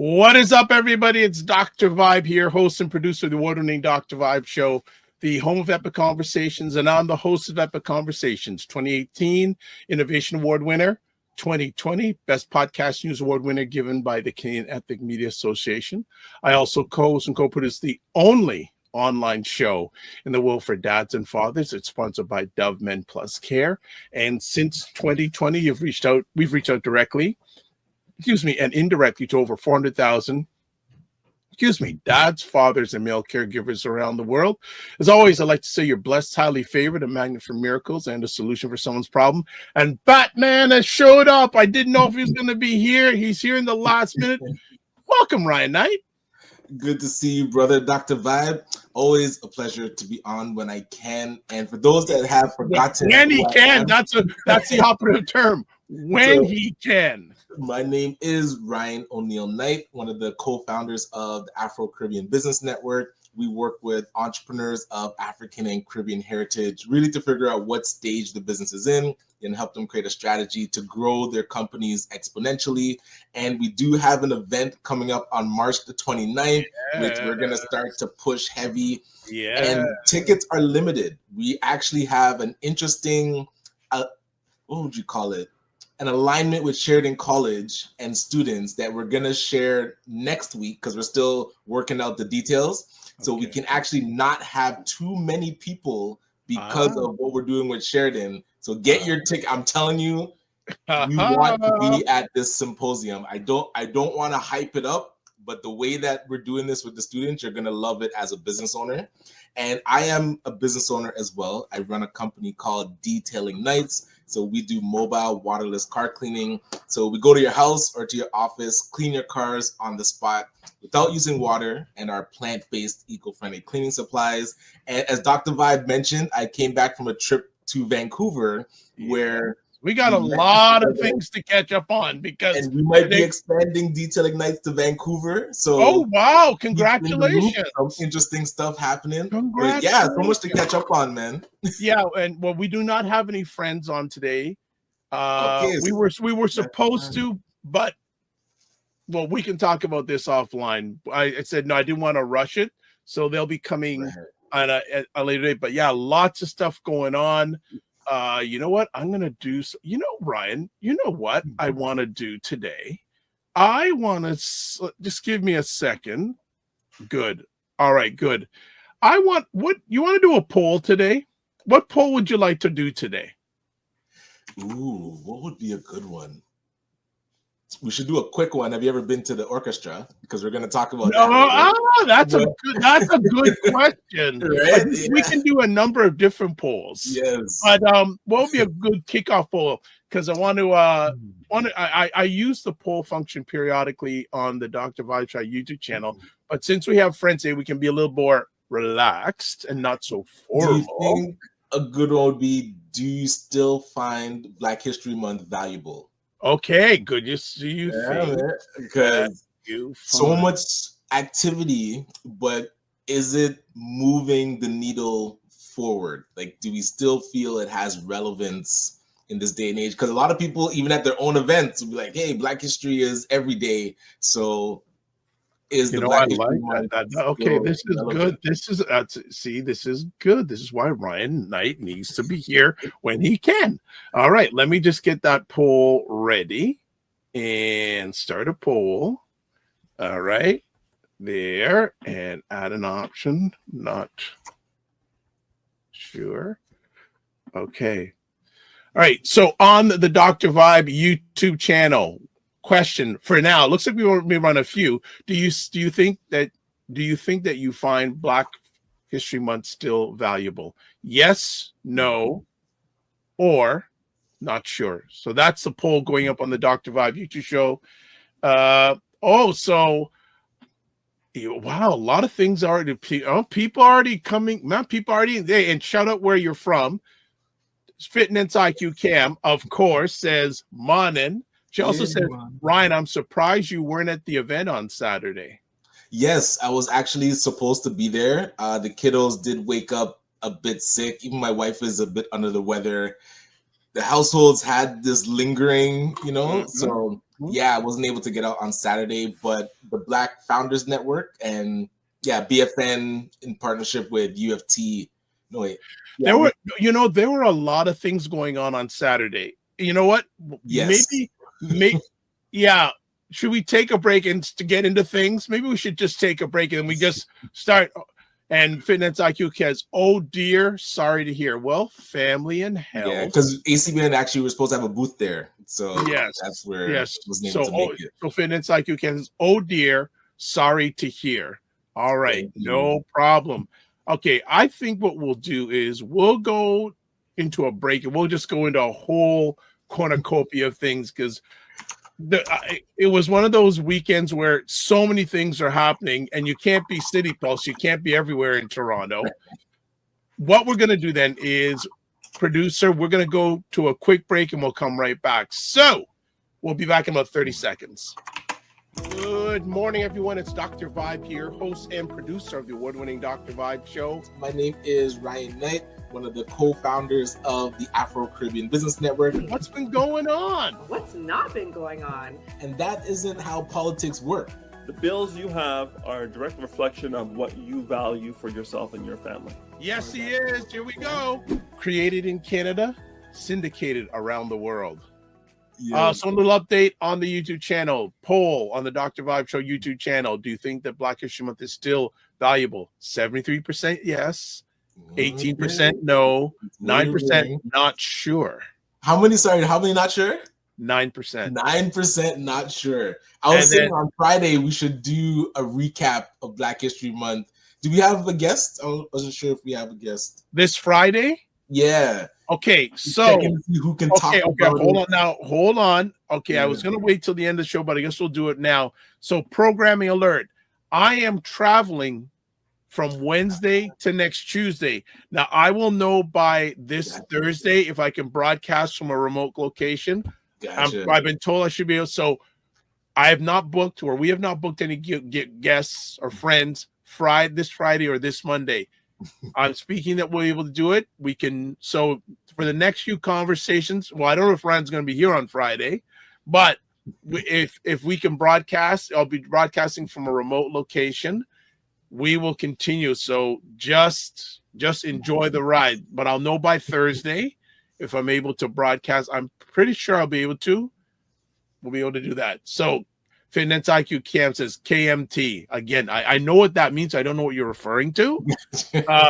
What is up, everybody? It's Dr. Vibe here, host and producer of the award-winning Dr. Vibe Show, the home of Epic Conversations, and I'm the host of Epic Conversations, 2018 Innovation Award winner, 2020 Best Podcast News Award winner given by the Canadian Ethnic Media Association. I also co-host and co-produce the only online show in the world for dads and fathers. It's sponsored by Dove Men Plus Care. And since 2020, we've reached out directly, and indirectly to over 400,000, dads, fathers, and male caregivers around the world. As always, I'd like to say you're blessed, highly favored, a magnet for miracles, and a solution for someone's problem. And Batman has showed up. I didn't know if he was going to be here. He's here in the last minute. Welcome, Ryan Knight. Good to see you, brother. Dr. Vibe, always a pleasure to be on when I can. And for those that have forgotten, when he can, that's the operative term. When he can. My name is Ryan O'Neill Knight, one of the co-founders of the Afro-Caribbean Business Network. We work with entrepreneurs of African and Caribbean heritage, really to figure out what stage the business is in and help them create a strategy to grow their companies exponentially. And we do have an event coming up on March the 29th, which we're going to start to push heavy. Yeah. And tickets are limited. We actually have an interesting, what would you call it? An alignment with Sheridan College and students that we're going to share next week because we're still working out the details. So we can actually not have too many people because of what we're doing with Sheridan. So get your ticket. I'm telling you, we want to be at this symposium. I don't want to hype it up, but the way that we're doing this with the students, you're going to love it as a business owner. And I am a business owner as well. I run a company called Detailing Nights. So we do mobile waterless car cleaning. So we go to your house or to your office, clean your cars on the spot without using water and our plant-based eco-friendly cleaning supplies. And as Dr. Vibe mentioned, I came back from a trip to Vancouver where we got a lot of things to catch up on because and we might be expanding Detailing Nights to Vancouver. So oh wow, congratulations. Some interesting stuff happening. But yeah, so much to catch up on, man. Yeah, and well, we do not have any friends on today. We were supposed to, but well, we can talk about this offline. I said no, I didn't want to rush it, so they'll be coming on a later date. But yeah, lots of stuff going on. You know what? I'm going to do, Ryan, you know what I want to do today? I want to, just give me a second. Good. All right, good. You want to do a poll today? What poll would you like to do today? Ooh, what would be a good one? We should do a quick one. Have you ever been to the orchestra? Because we're going to talk about that's a good question. Right? We can do a number of different polls. Yes. But what would be a good kickoff poll? Because I want to I use the poll function periodically on the Dr. Vibe Show YouTube channel. But since we have friends here, we can be a little more relaxed and not so formal. Do you think a good one would be, do you still find Black History Month valuable? Okay, good. You think because so much activity, but is it moving the needle forward? Like, do we still feel it has relevance in this day and age? Because a lot of people, even at their own events, will be like, "Hey, Black History is every day." So, is the Black History Month okay, this is good. This is this is good. This is why Ryan Knight needs to be here when he can. All right, let me just get that poll ready and start a poll. All right, there, and add an option. Not sure. Okay. All right. So on the Dr. Vibe YouTube channel. Question for now. Looks like we run a few. Do you think that you find Black History Month still valuable? Yes, no, or not sure. So that's the poll going up on the Dr. Vibe YouTube show. So wow, a lot of things already. People already coming. Man, people already there. And shout out where you're from. Fitness IQ Cam, of course, says morning. She also said, Ryan, I'm surprised you weren't at the event on Saturday. Yes, I was actually supposed to be there. The kiddos did wake up a bit sick. Even my wife is a bit under the weather. The households had this lingering, so yeah, I wasn't able to get out on Saturday, but the Black Founders Network and yeah, BFN in partnership with UFT. No wait, yeah, there were a lot of things going on Saturday. You know what? yes, Yeah. Should we take a break and to get into things? Maybe we should just take a break and we just start. And Fitness IQ says, "Oh dear, sorry to hear." Well, family and health. yeah, because ACBN actually was supposed to have a booth there, so that's where I wasn't able to make it. So Fitness IQ says, "Oh dear, sorry to hear." All right, no problem. Okay, I think what we'll do is we'll go into a break and we'll just go into a whole cornucopia of things because it was one of those weekends where so many things are happening and you can't be City Pulse. You can't be everywhere in Toronto. What we're going to do then is, producer, we're going to go to a quick break and we'll come right back. So we'll be back in about 30 seconds. Good morning, everyone. It's Dr. Vibe here, host and producer of the award-winning Dr. Vibe show. My name is Ryan Knight, one of the co-founders of the Afro-Caribbean Business Network. What's been going on? What's not been going on? And that isn't how politics work. The bills you have are a direct reflection of what you value for yourself and your family. Yes, he is. Here we go. Created in Canada, syndicated around the world. Yeah. So a little update on the YouTube channel. Poll on the Dr. Vibe Show YouTube channel. Do you think that Black History Month is still valuable? 73% yes. 18% no. 9% not sure. How many not sure? 9%. 9% not sure. I was saying on Friday we should do a recap of Black History Month. Do we have a guest? I wasn't sure if we have a guest. This Friday? Yeah. Okay, so who can talk about hold on. Okay, yeah. I was gonna wait till the end of the show, but I guess we'll do it now. So, programming alert. I am traveling from Wednesday to next Tuesday. Now, I will know by this Thursday if I can broadcast from a remote location. Gotcha. I've been told I should be able. So, I have not booked, or we have not booked any guests or friends this Friday or this Monday. I'm speaking that we'll be able to do it. We can. So for the next few conversations, well, I don't know if Ryan's going to be here on Friday, but if we can broadcast, I'll be broadcasting from a remote location. We will continue. So just enjoy the ride. But I'll know by Thursday if I'm able to broadcast. I'm pretty sure I'll be able to. We'll be able to do that. So Fitness IQ Cam says KMT. Again, I know what that means. I don't know what you're referring to.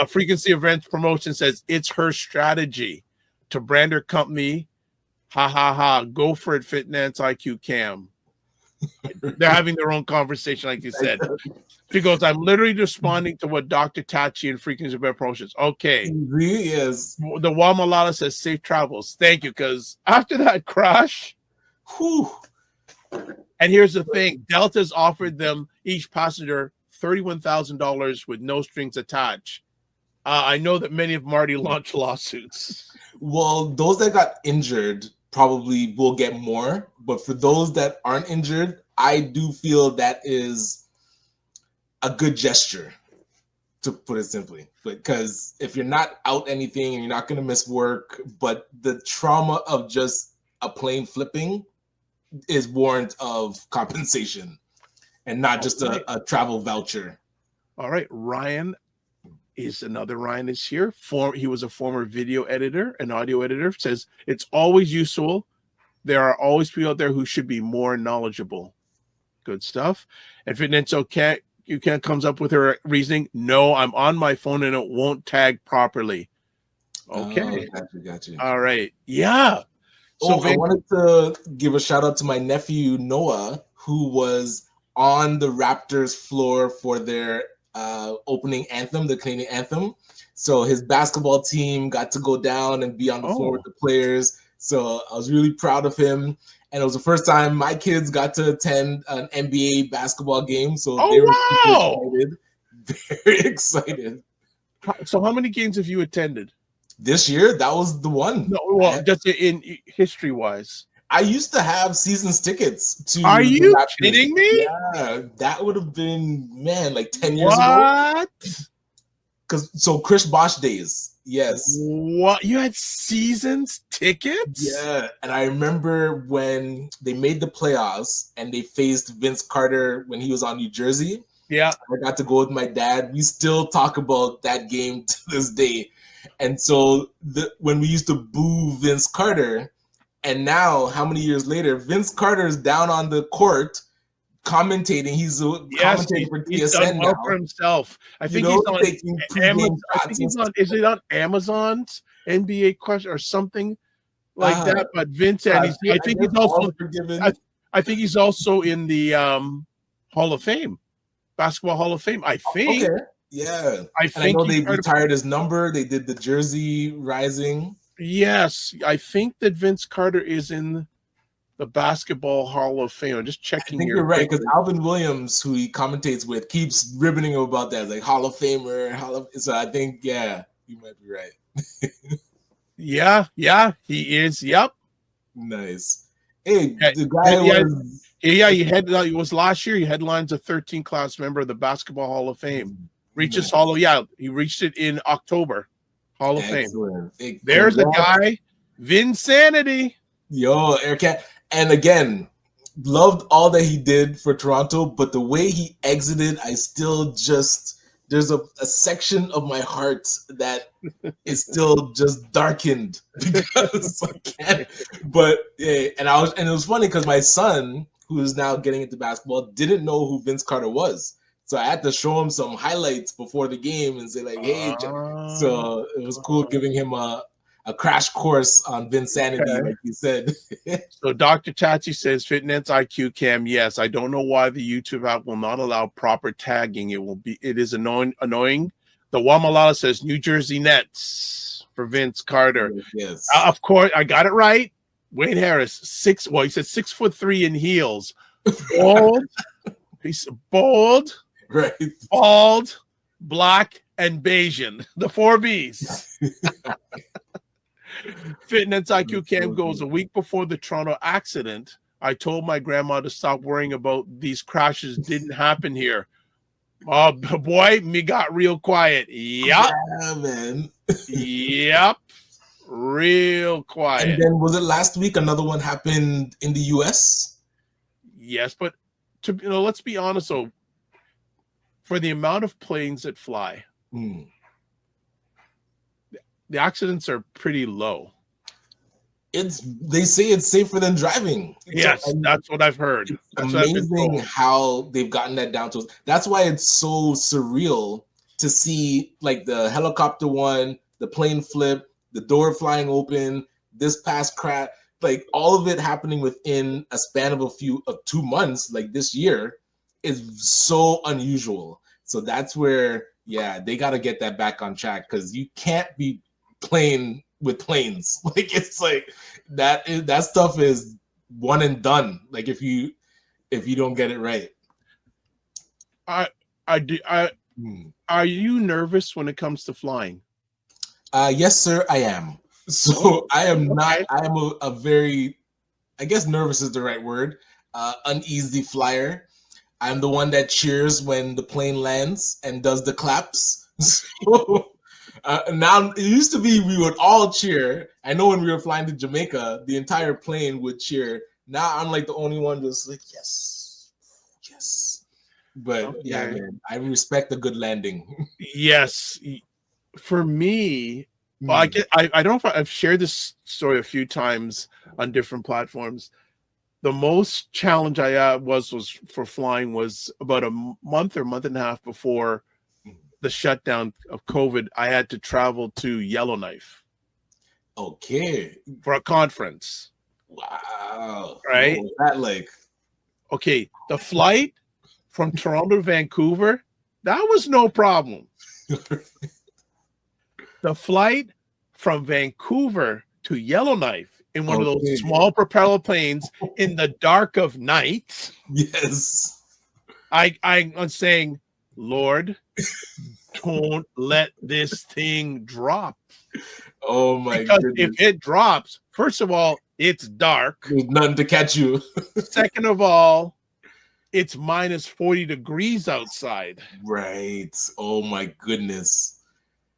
Frequency Events Promotion says it's her strategy to brand her company. Ha ha ha. Go for it, Fitness IQ Cam. They're having their own conversation, like you said. She goes, I'm literally responding to what Dr. Tachi and Frequency Event Promotions. Okay. Yes. The Wamalala says safe travels. Thank you, because after that crash, whew. And here's the thing, Delta's offered them each passenger $31,000 with no strings attached. I know that many of them already launched lawsuits. Well, those that got injured probably will get more, but for those that aren't injured, I do feel that is a good gesture, to put it simply. Because if you're not out anything and you're not going to miss work, but the trauma of just a plane flipping is warrant of compensation and not just a travel voucher. All right. Ryan is here. He was a former video editor and audio editor. Says it's always useful. There are always people out there who should be more knowledgeable. Good stuff. And Fitness you can't comes up with her reasoning. No, I'm on my phone and it won't tag properly. Okay. Gotcha. All right. Yeah. So I wanted to give a shout out to my nephew, Noah, who was on the Raptors floor for their opening anthem, the Canadian anthem. So his basketball team got to go down and be on the floor with the players. So I was really proud of him. And it was the first time my kids got to attend an NBA basketball game. So they were super excited, very excited. So how many games have you attended? This year, that was the one. No, well, just in history-wise. I used to have seasons tickets to. Are you kidding me? Yeah, that would have been like 10 years ago. What? So Chris Bosh days. Yes. What? You had seasons tickets? Yeah, and I remember when they made the playoffs and they faced Vince Carter when he was on New Jersey. Yeah. I got to go with my dad. We still talk about that game to this day. And so when we used to boo Vince Carter, and now how many years later, Vince Carter is down on the court commentating. He's commentating for he's TSN done well now. for himself. I think You he's know, on taking pregame I think he's on. Is it on Amazon's NBA question or something like that? But Vince, and I think he's also. I think he's also in the Hall of Fame, Basketball Hall of Fame. I think. Okay. Yeah. I know they retired his number. They did the jersey rising. Yes, I think that Vince Carter is in the Basketball Hall of Fame. I'm just checking. I think you're right, because Alvin Williams, who he commentates with, keeps ribbiting him about that, like Hall of Famer. So I think, yeah, you might be right. yeah, he is. Yep. Nice. Hey, the guy it was last year. He headlines a 13 class member of the Basketball Hall of Fame. Reaches Hall of, he reached it in October. Hall of Fame. Hey, there's a guy, Vinsanity. Yo, Eric, and again, loved all that he did for Toronto, but the way he exited, I still just, there's a section of my heart that is still just darkened because I can't. But yeah, and it was funny because my son, who is now getting into basketball, didn't know who Vince Carter was. So I had to show him some highlights before the game and say, like, hey, so it was cool giving him a crash course on Vinsanity, like you said. So Dr. Chachi says, Fitness IQ Cam, yes. I don't know why the YouTube app will not allow proper tagging. It is annoying. The Wamalala says New Jersey Nets for Vince Carter. Yes. Of course, I got it right. Wade Harris, he said 6'3" in heels. Bold. He's bold. Right. Bald, black, and Bayesian. The 4 Bs. Fitness IQ Cam goes, a week before the Toronto accident, I told my grandma to stop worrying about these crashes. Didn't happen here. Oh, boy, me got real quiet. Yep. Yeah, man. Yep. Real quiet. And then was it last week another one happened in the US? Yes, but let's be honest though. For the amount of planes that fly, the accidents are pretty low. They say it's safer than driving. Yes, that's what I've heard. It's amazing how they've gotten that down to. That's why it's so surreal to see like the helicopter one, the plane flip, the door flying open, this past crash, like all of it happening within a span of 2 months, like this year, is so unusual. So that's where, they got to get that back on track, because you can't be playing with planes. Like it's like that stuff is one and done. Like if you don't get it right. Are you nervous when it comes to flying? Yes, sir, I am. So I am not. I am a very, I guess nervous is the right word. Uneasy flyer. I'm the one that cheers when the plane lands and does the claps. So now it used to be we would all cheer. I know when we were flying to Jamaica, the entire plane would cheer. Now I'm like the only one just like, yes. But man, I respect a good landing. Yes. For me, well, I don't know if I've shared this story a few times on different platforms. The most challenge I had was for flying was about a month or month and a half before the shutdown of COVID. I had to travel to Yellowknife. Okay. For a conference. Wow. Right? What was that like? Okay. The flight from Toronto to Vancouver, that was no problem. The flight from Vancouver to Yellowknife in one of those small propeller planes in the dark of night. Yes. I'm saying, Lord, don't let this thing drop. Oh my because goodness. If it drops, first of all, it's dark. There's nothing to catch you. Second of all, it's minus 40 degrees outside. Right. Oh my goodness.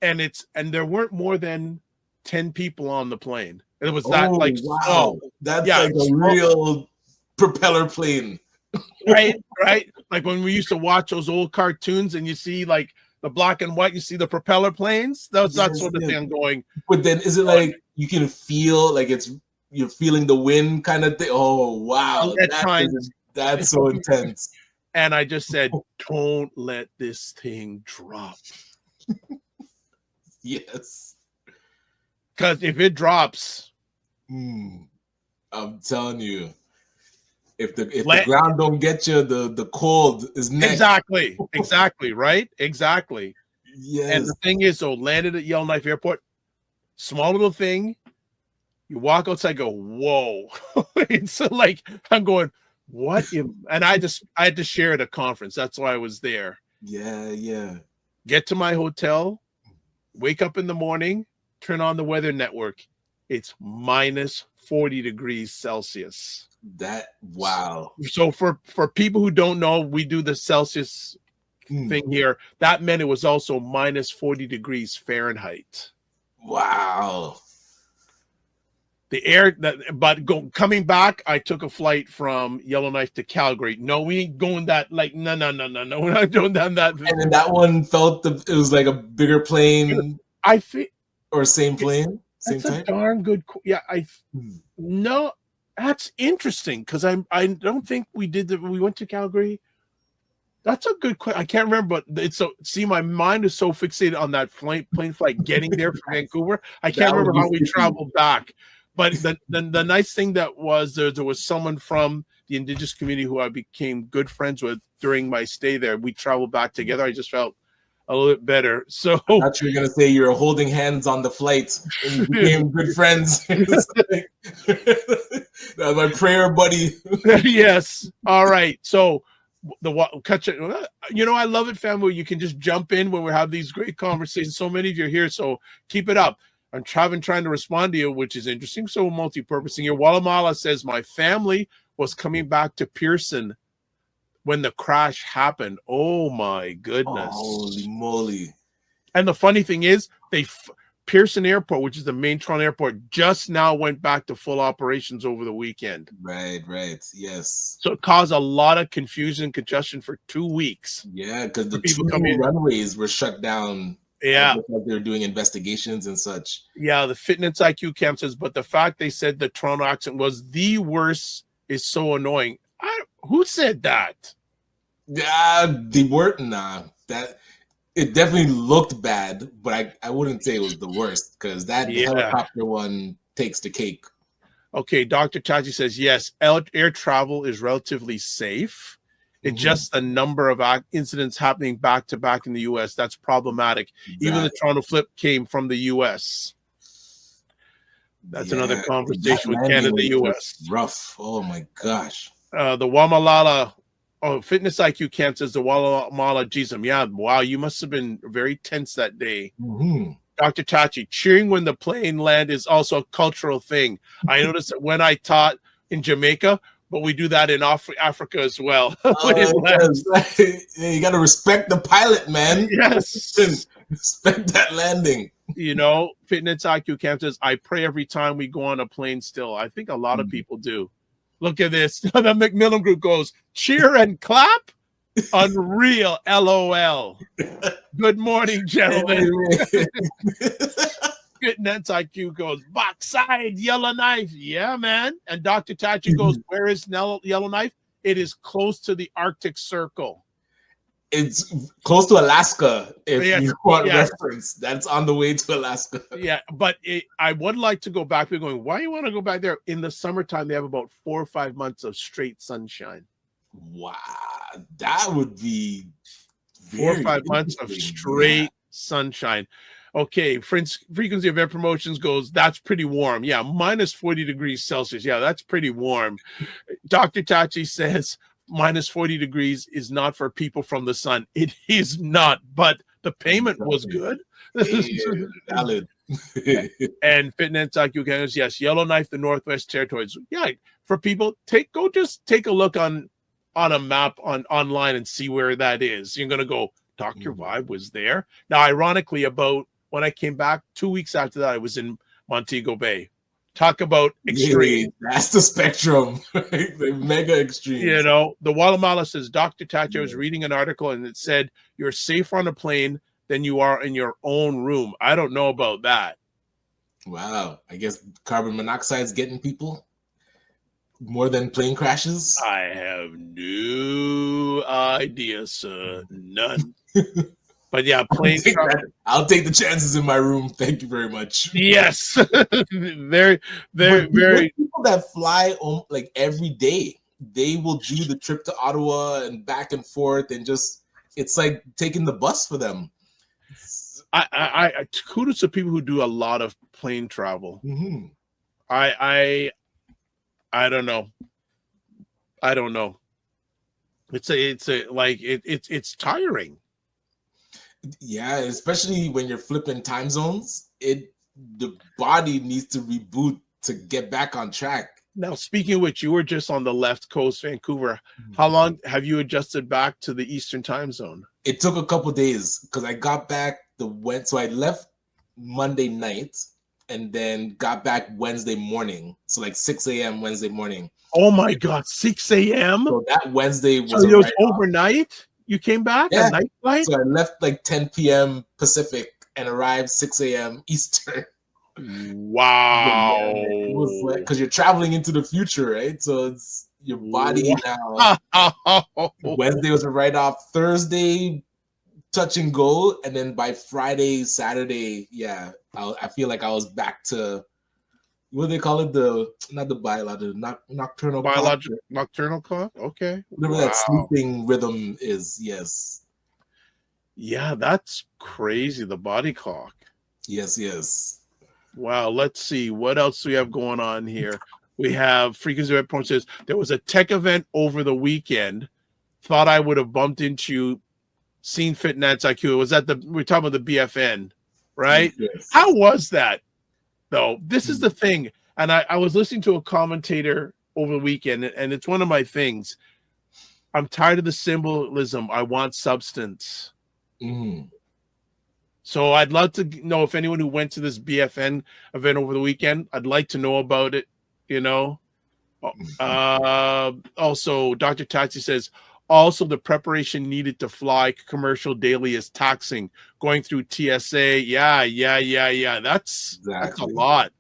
and there weren't more than 10 people on the plane. It was that like wow. small. That's Yeah, like a small. real propeller plane. Right. Like when we used to watch those old cartoons and you see like the black and white, you see the propeller planes. That's Yes, sort of yes. thing I'm going. But then is it like you can feel like you're feeling the wind kind of thing? Oh wow, At times, that's so intense. and I just said, don't let this thing drop. Yes. Because if it drops, I'm telling you, if the ground don't get you, the cold is next. Exactly, right? Exactly. Yes. And the thing is, so landed at Yellowknife Airport, small little thing. You walk outside, go, whoa. It's like I'm going, what if, and I had to share at a conference. That's why I was there. Yeah. Get to my hotel, wake up in the morning, turn on the weather network. It's minus 40 degrees Celsius. Wow. So for people who don't know, we do the Celsius thing here. That meant it was also minus 40 degrees Fahrenheit. Wow. Coming back, I took a flight from Yellowknife to Calgary. No, we ain't going that like no. We're not doing that. And then that one it was like a bigger plane. I think or same plane, same that's type. A darn good. Yeah, no, that's interesting because I don't think we did we went to Calgary. That's a good question. I can't remember, but it's so. See, my mind is so fixated on that plane flight getting there from Vancouver. I can't remember how we traveled back. But the nice thing that was there was someone from the Indigenous community who I became good friends with during my stay there. We traveled back together. I just felt a little bit better. So I thought you were gonna say you were holding hands on the flight and you became good friends. That's my prayer buddy. Yes. All right. So I love it, family. You can just jump in when we have these great conversations. So many of you are here, so keep it up. I'm trying to respond to you, which is interesting. So multi-purposing here. Walamala says my family was coming back to Pearson when the crash happened. Oh my goodness! Holy moly! And the funny thing is, Pearson Airport, which is the main Toronto airport, just now went back to full operations over the weekend. Right. Yes. So it caused a lot of confusion and congestion for 2 weeks. Yeah, because the two runways were shut down. Yeah, like they were doing investigations and such. Yeah, the Fitness IQ camp says, but the fact they said the Toronto accent was the worst is so annoying. Who said that? Yeah, they weren't. That it definitely looked bad, but I wouldn't say it was the worst because that helicopter one takes the cake. Okay, Dr. Chachi says yes. Air travel is relatively safe. It's just the number of incidents happening back to back in the U.S. that's problematic. Exactly. Even the Toronto flip came from the U.S. That's another conversation with Canada, the U.S. Rough. Oh my gosh. The Wamalala Fitness IQ camp says the Walamala Jism. Yeah, wow, you must have been very tense that day. Dr. Chachi, cheering when the plane landed is also a cultural thing. I noticed that when I taught in Jamaica, but we do that in Africa as well. Yes. You got to respect the pilot, man. Yes. Respect that landing. Fitness IQ camp says, I pray every time we go on a plane still. I think a lot of people do. Look at this. The Macmillan group goes, cheer and clap? Unreal. LOL. Good morning, gentlemen. Fitness IQ goes, backside, Yellowknife. Yeah, man. And Dr. Tachi goes, where is Yellowknife? It is close to the Arctic Circle. It's close to Alaska, if you want reference. That's on the way to Alaska. Yeah, but I would like to go back. We're going, why do you want to go back there? In the summertime, they have about 4 or 5 months of straight sunshine. Wow. That would be 4 or 5 months of straight sunshine. Okay, frequency of air promotions goes, that's pretty warm. Yeah, minus 40 degrees Celsius. Yeah, that's pretty warm. Dr. Tachi says minus 40 degrees is not for people from the sun. It is not, but the payment was good. Valid. And Fitness IQ goes, yes, Yellowknife, the Northwest Territories. Yeah, for people, just take a look on a map online and see where that is. You're going to go, Dr. Vibe was there. Now, ironically, about When I came back 2 weeks after that, I was in Montego Bay. Talk about extreme. Yeah, that's the spectrum. Right? The mega extremes. You know, the Guatemala says, Dr. Tachi, I was reading an article and it said you're safer on a plane than you are in your own room. I don't know about that. Wow. I guess carbon monoxide is getting people more than plane crashes. I have no idea, sir. None. But yeah, plane travel. I'll take the chances in my room. Thank you very much. Yes. very people that fly like every day. They will do the trip to Ottawa and back and forth, and just it's like taking the bus for them. I kudos to people who do a lot of plane travel. Mm-hmm. I don't know. I don't know. It's tiring. Yeah, especially when you're flipping time zones, the body needs to reboot to get back on track. Now, speaking of which, you were just on the left coast, Vancouver. How long have you adjusted back to the Eastern time zone? It took a couple days because I got back so I left Monday night and then got back Wednesday morning. So like 6 a.m. Wednesday morning. Oh my God, 6 a.m. So that Wednesday was, so it was overnight. You came back a night flight? So I left like 10 p.m. Pacific and arrived 6 a.m. Eastern. Wow. It was like, because you're traveling into the future, right? So it's your body now. Wednesday was a write-off. Thursday, touch and go. And then by Friday, Saturday, I feel like I was back to, what do they call it? Not the biological, nocturnal cough. Okay. Whatever that sleeping rhythm is. Yes. Yeah, that's crazy. The body clock. Yes. Wow. Let's see. What else do we have going on here? We have Frequency Red Point says there was a tech event over the weekend. Thought I would have bumped into you. Seen Fitness IQ. It was we're talking about the BFN, right? Yes. How was that? Though this is the thing, and I was listening to a commentator over the weekend, and it's one of my things. I'm tired of the symbolism. I want substance. Mm. So I'd love to know if anyone who went to this BFN event over the weekend, I'd like to know about it. You know. Also, Dr. Tachi says, also the preparation needed to fly commercial daily is taxing. Going through TSA, yeah. That's a lot.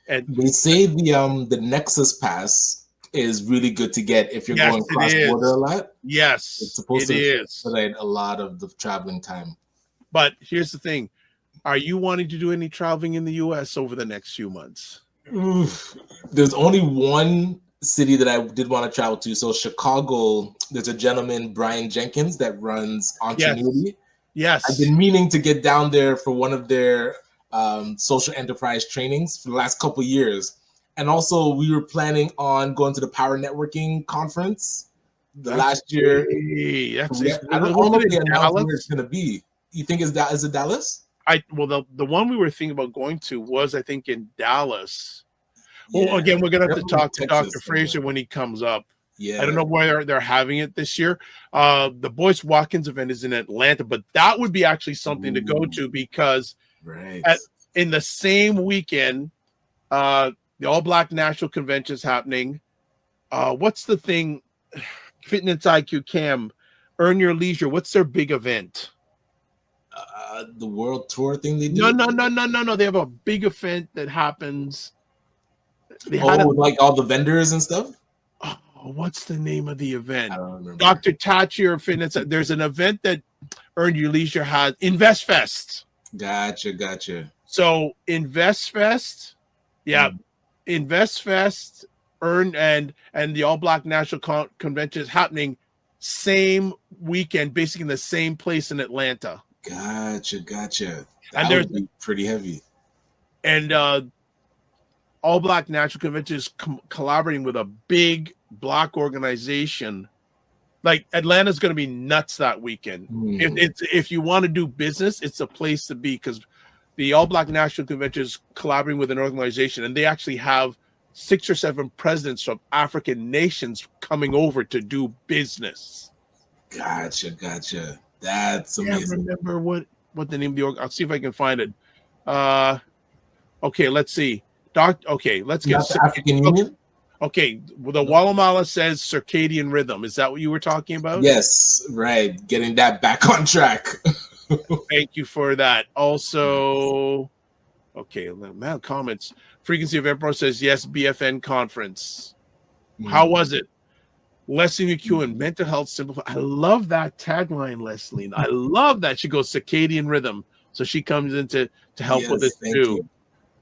And they say the Nexus Pass is really good to get if you're going cross border a lot. Yes, it's supposed to expedite a lot of the traveling time. But here's the thing: are you wanting to do any traveling in the U.S. over the next few months? There's only one city that I did want to travel to. So Chicago, there's a gentleman, Brian Jenkins, that runs Entrepreneur. Yes. I've been meaning to get down there for one of their social enterprise trainings for the last couple of years. And also we were planning on going to the Power Networking Conference last year. I don't know if they announced where it's going to be. You think is it Dallas? The one we were thinking about going to was, I think, in Dallas. Well, again, we're going to have to talk to Dr. Fraser when he comes up. Yeah. I don't know where they're having it this year. The Boyce Watkins event is in Atlanta, but that would be actually something to go to because in the same weekend, the All Black National Convention is happening. What's the thing? Fitness IQ Cam, Earn Your Leisure. What's their big event? The World Tour thing they do? No. They have a big event that happens. Like all the vendors and stuff? Oh, what's the name of the event? I don't remember. Dr. Tachi or Fitness. There's an event that Earn Your Leisure has. InvestFest. Gotcha. So InvestFest, InvestFest, and the All Black National Convention is happening same weekend, basically in the same place in Atlanta. Gotcha. And would be pretty heavy. And All Black National Convention is collaborating with a big Black organization. Like Atlanta's going to be nuts that weekend. If you want to do business, it's a place to be because the All Black National Convention is collaborating with an organization, and they actually have 6 or 7 presidents from African nations coming over to do business. Gotcha. That's amazing. I remember what the name of the org. I'll see if I can find it. Okay, let's see. Okay, let's get Not the African Union? okay. Well, the Walla Mala says circadian rhythm. Is that what you were talking about? Yes, right. Getting that back on track. Thank you for that. Also, okay, man, comments. Frequency of Emperor says yes, BFN conference. How was it? Leslie McEwen, mental health simplified. I love that tagline, Leslie. I love that. She goes circadian rhythm. So she comes in to help with it too.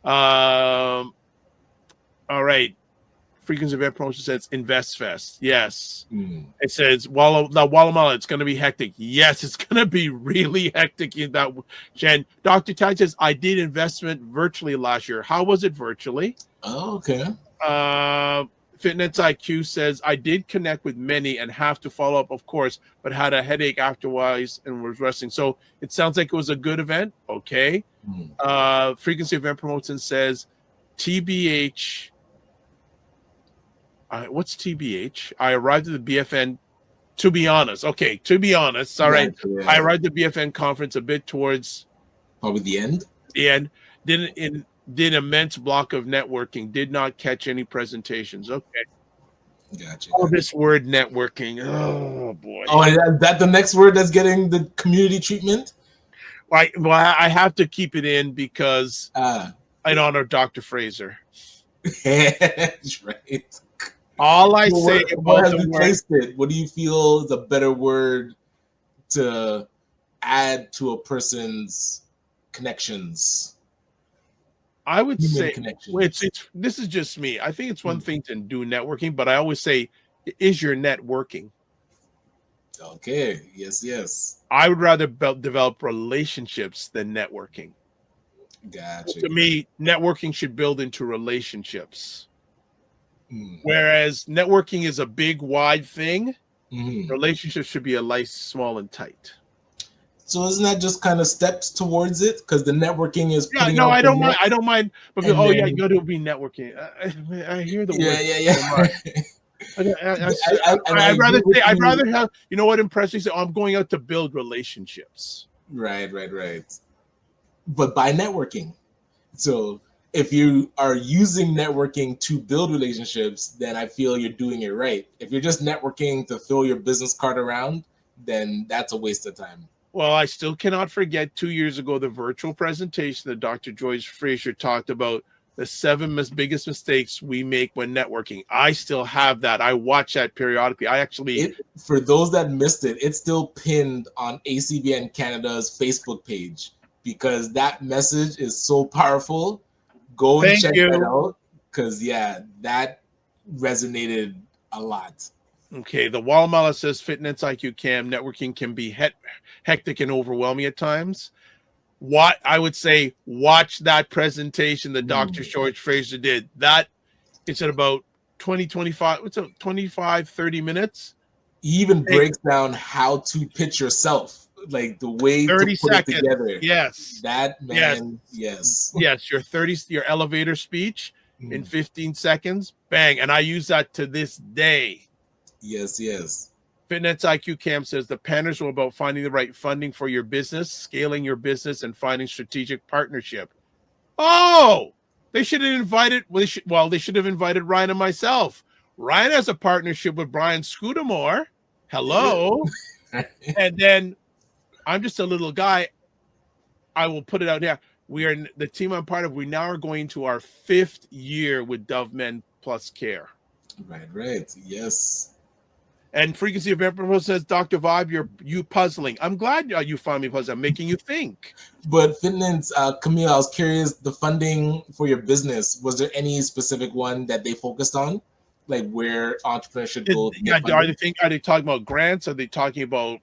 All right. Frequency of Emperor says Invest Fest. Yes. It says Walla Mala, it's going to be hectic. Yes, it's going to be really hectic in that. Jen, Dr. Tide says, I did investment virtually last year. How was it virtually? Oh, okay. Fitness IQ says, I did connect with many and have to follow up, of course, but had a headache afterwards and was resting. So it sounds like it was a good event. Okay. Frequency of Event Promotion says, TBH. What's TBH? I arrived at the BFN, to be honest. Okay, to be honest. All right. Yeah. I arrived at the BFN conference a bit towards probably the end. The end. Did immense block of networking. Did not catch any presentations. Okay. Gotcha. Oh, this word networking. Oh boy. Oh, is that the next word that's getting the community treatment? Well, I have to keep it in because I honor Dr. Fraser. That's right. All I say what has replaced it? What do you feel is a better word to add to a person's connections? I would say this is just me. I think it's one thing to do networking, but I always say, is your networking? Okay. Yes. I would rather develop relationships than networking. Gotcha. To me, networking should build into relationships. Whereas networking is a big, wide thing, relationships should be a light, small, and tight. So isn't that just kind of steps towards it? Because the networking is I don't mind. I don't mind. Because you got to be networking. I hear the word. I'd rather have. You know what impressed me? Say, I'm going out to build relationships. Right. But by networking, so if you are using networking to build relationships, then I feel you're doing it right. If you're just networking to throw your business card around, then that's a waste of time. Well, I still cannot forget 2 years ago, the virtual presentation that Dr. Joyce Fraser talked about the 7 biggest mistakes we make when networking. I still have that. I watch that periodically. For those that missed it, it's still pinned on ACBN Canada's Facebook page because that message is so powerful. Go and check that out because, that resonated a lot. Okay, the Walla Mala says Fitness IQ Cam networking can be hectic and overwhelming at times. What I would say, watch that presentation that Dr. George Fraser did. That it's at about 30 minutes. He even breaks down how to pitch yourself, like the way 30 to put seconds. It together. Yes. That man, yes. Yes, your elevator speech in 15 seconds. Bang. And I use that to this day. Yes. Fitness IQ Cam says the Panners were about finding the right funding for your business, scaling your business, and finding strategic partnership. Oh, they should have invited. They should have invited Ryan and myself. Ryan has a partnership with Brian Scudamore. Hello, and then I'm just a little guy. I will put it out here. We are the team I'm part of. We now are going to our 5th year with Dove Men Plus Care. Right. Yes. And Frequency of Emperor says, Dr. Vibe, you puzzling. I'm glad you found me puzzling. I'm making you think. But Fitness, Camille, I was curious, the funding for your business, was there any specific one that they focused on? Like where entrepreneurs should go? Are they talking about grants? Are they talking about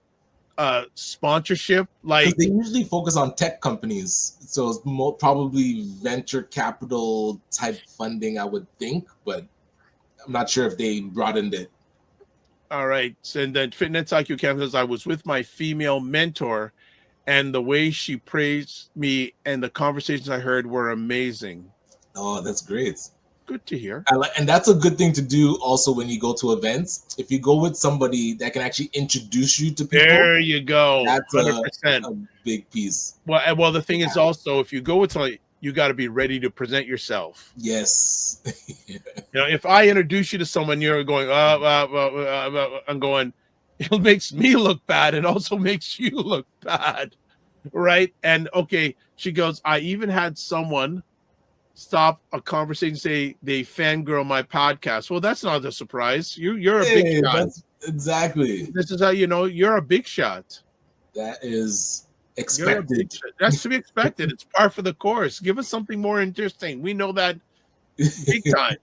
sponsorship? Like they usually focus on tech companies. So it's probably venture capital type funding, I would think. But I'm not sure if they broadened it. All right. And then Fitness IQ Cam says, I was with my female mentor and the way she praised me and the conversations I heard were amazing. Oh, that's great. Good to hear. And that's a good thing to do also when you go to events. If you go with somebody that can actually introduce you to people, There you go. that's 100%. a big piece. Well, the thing is also, if you go with somebody, you got to be ready to present yourself. Yes. If I introduce you to someone, you're going, I'm going, it makes me look bad. It also makes you look bad. Right. And okay, she goes, I even had someone stop a conversation, say they fangirl my podcast. Well, that's not a surprise. You're a big shot. That's exactly. This is how you're a big shot. That is expected. That's to be expected. It's par for the course. Give us something more interesting. We know that big time.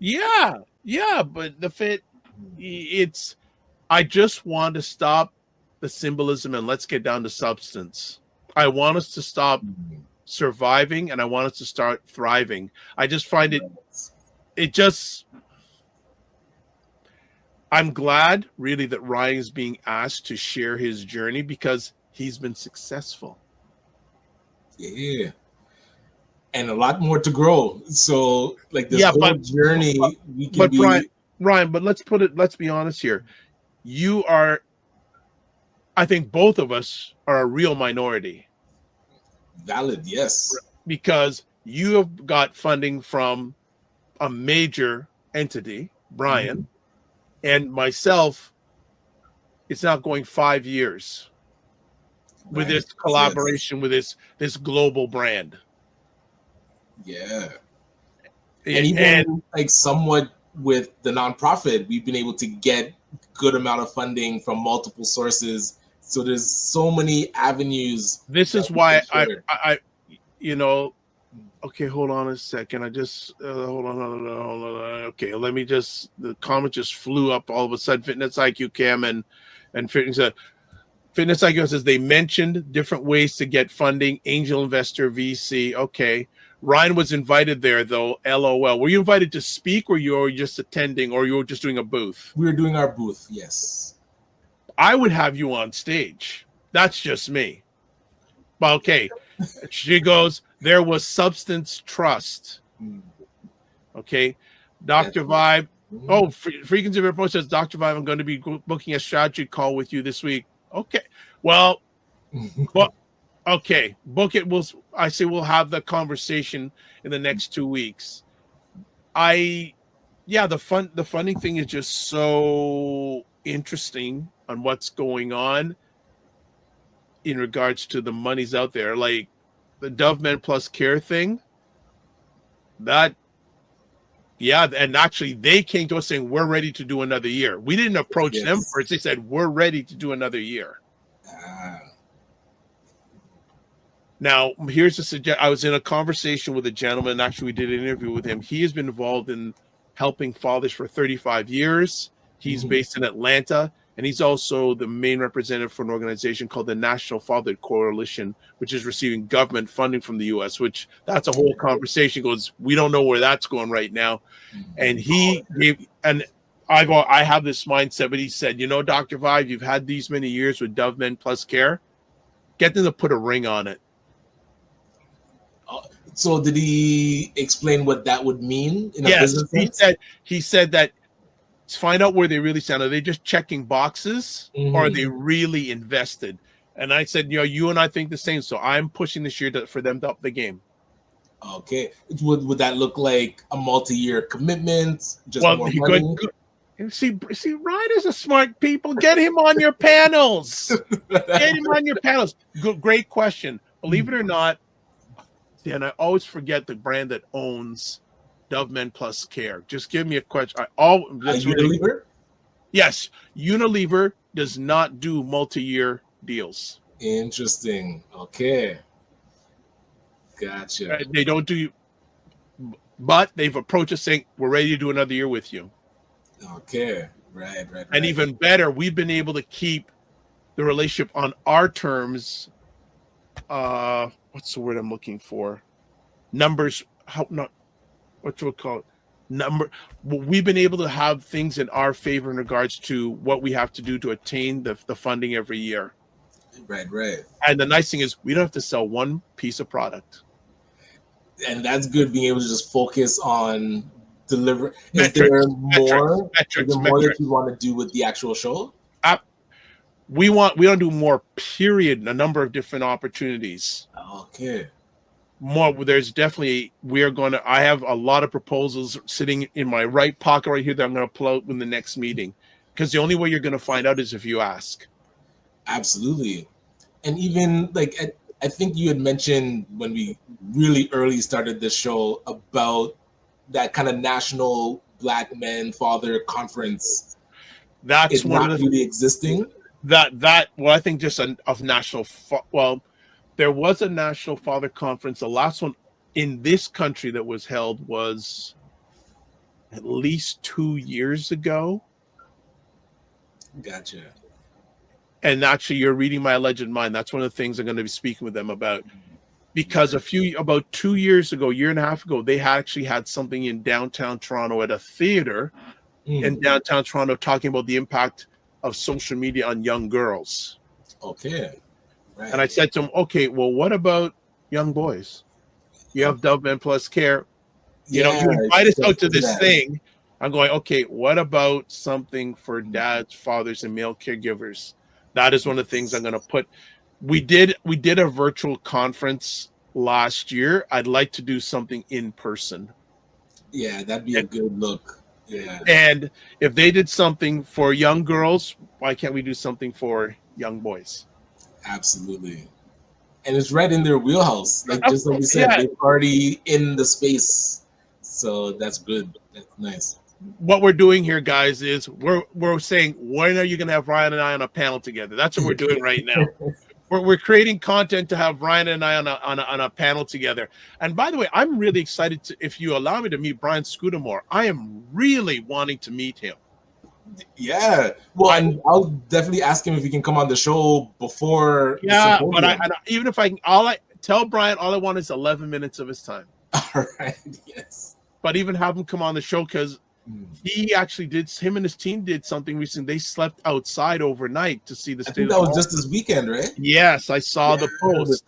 Yeah, but I just want to stop the symbolism and let's get down to substance. I want us to stop surviving and I want us to start thriving. I just find I'm glad really that Ryan is being asked to share his journey because he's been successful. Yeah. And a lot more to grow. So like this whole journey we can be Ryan, but let's be honest here. I think both of us are a real minority. Valid, yes. Because you have got funding from a major entity, Brian, and myself, it's now going 5 years with this collaboration with this global brand. Yeah. And even like somewhat with the nonprofit, we've been able to get good amount of funding from multiple sources. So there's so many avenues. This is why I okay, hold on a second. I just hold on. Okay, let me just. The comment just flew up all of a sudden. Fitness IQ Cam and Fitness IQ says they mentioned different ways to get funding. Angel investor, VC. Okay, Ryan was invited there though. LOL. Were you invited to speak, or you were just attending, or you were just doing a booth? We were doing our booth. Yes. I would have you on stage. That's just me. But okay. She goes, there was substance trust. Okay. Dr. Vibe. Oh, Frequency of Report says, Dr. Vibe, I'm going to be booking a strategy call with you this week. Okay. Well, okay. Book it. I say we'll have the conversation in the next 2 weeks. The funding thing is just so interesting on what's going on in regards to the monies out there, like the DoveMen Plus Care thing. And actually they came to us saying we're ready to do another year. We didn't approach them first. They said we're ready to do another year. Now here's a suggestion. I was in a conversation with a gentleman. Actually, we did an interview with him. He has been involved in helping fathers for 35 years. He's based in Atlanta. And he's also the main representative for an organization called the National Fatherhood Coalition, which is receiving government funding from the U.S., which that's a whole conversation. Goes, we don't know where that's going right now. And I have this mindset, but he said, Dr. Vibe, you've had these many years with DoveMen Plus Care. Get them to put a ring on it. So did he explain what that would mean in a business sense? He said that find out where they really stand. Are they just checking boxes or are they really invested? And I said, you and I think the same. So I'm pushing this year for them to up the game. Okay. Would that look like a multi-year commitment? Just more money? See, Ryan is a smart people. Get him on your panels. Get him on your panels. Great question. Believe it or not, and I always forget the brand that owns DoveMen Plus Care. Just give me a question. Unilever? Yes, Unilever does not do multi-year deals. Interesting. Okay, gotcha. They don't do, but they've approached us saying we're ready to do another year with you. Okay, right. And even better, we've been able to keep the relationship on our terms. What's the word I'm looking for? Numbers. What you would call it? We've been able to have things in our favor in regards to what we have to do to attain the funding every year. Right. And the nice thing is we don't have to sell one piece of product. And that's good, being able to just focus on deliver. Is Metrics, there more? Is there more that metrics. you want to do with the actual show? We want to do more, period, a number of different opportunities. Okay. More, there's definitely, I have a lot of proposals sitting in my right pocket right here that I'm going to pull out in the next meeting, because the only way you're going to find out is if you ask. Absolutely. And even like, I think you had mentioned when we really early started this show about that kind of national Black men father conference. That's It's one not of the really existing. well, I think just of national. Well, there was a national father conference. The last one in this country that was held was at least 2 years ago. Gotcha. And actually, you're reading my alleged mind. That's one of the things I'm going to be speaking with them about. Because about 2 years ago, year and a half ago, they actually had something in downtown Toronto at a theater in downtown Toronto talking about the impact of social media on young girls. Okay. Right. And I said to them, okay, well, what about young boys? You have Dove Men Plus Care. You invite us out to this thing. I'm going, okay, what about something for dads, fathers, and male caregivers? That is one of the things I'm going to put. We did a virtual conference last year. I'd like to do something in person. Yeah, that'd be a good look. Yeah. And if they did something for young girls, why can't we do something for young boys? Absolutely. And it's right in their wheelhouse. Like just like you said, they're already in the space. So that's good. That's nice. What we're doing here, guys, is we're saying, when are you going to have Ryan and I on a panel together? That's what we're doing right now. We're creating content to have Ryan and I on a panel together. And by the way, I'm really excited to, if you allow me to meet Brian Scudamore, I am really wanting to meet him. Yeah. Well, and I'll definitely ask him if he can come on the show before. Yeah, but even if I tell Brian, all I want is 11 minutes of his time. All right. Yes. But even have him come on the show, because he actually him and his team did something recently. They slept outside overnight to see the state. I think that was just this weekend, right? Yes, I saw the post.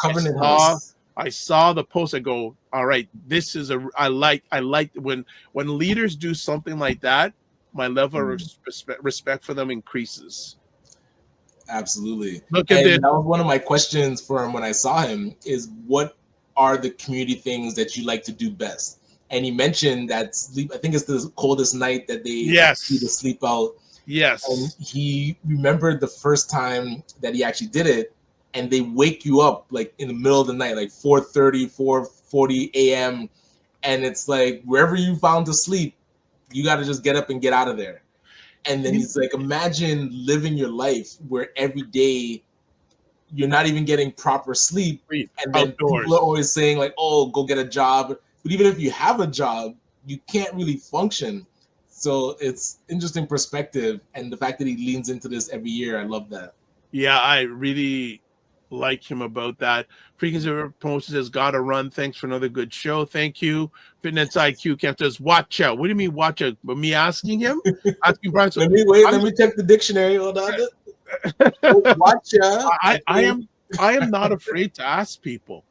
I saw the post. I go, all right, this is I like when leaders do something like that, my level of respect for them increases. Absolutely. Look at this. That was one of my questions for him when I saw him, is what are the community things that you like to do best? And he mentioned that sleep, I think it's the coldest night that they see the sleep out. Yes. And he remembered the first time that he actually did it, and they wake you up like in the middle of the night, like 4:30, 4:40 a.m. And it's like, wherever you found to sleep, you got to just get up and get out of there. And then he's like, imagine living your life where every day you're not even getting proper sleep. And then people are always saying like, oh, go get a job. But even if you have a job, you can't really function. So it's interesting perspective. And the fact that he leans into this every year, I love that. Yeah, I really like him about that. Frequency Promotion says, gotta run. Thanks for another good show. Thank you. Fitness IQ Camp says, watch out. What do you mean watch out? But me asking him? Asking Brian. Let me check the dictionary. Hold on. Watch out. I am not afraid to ask people.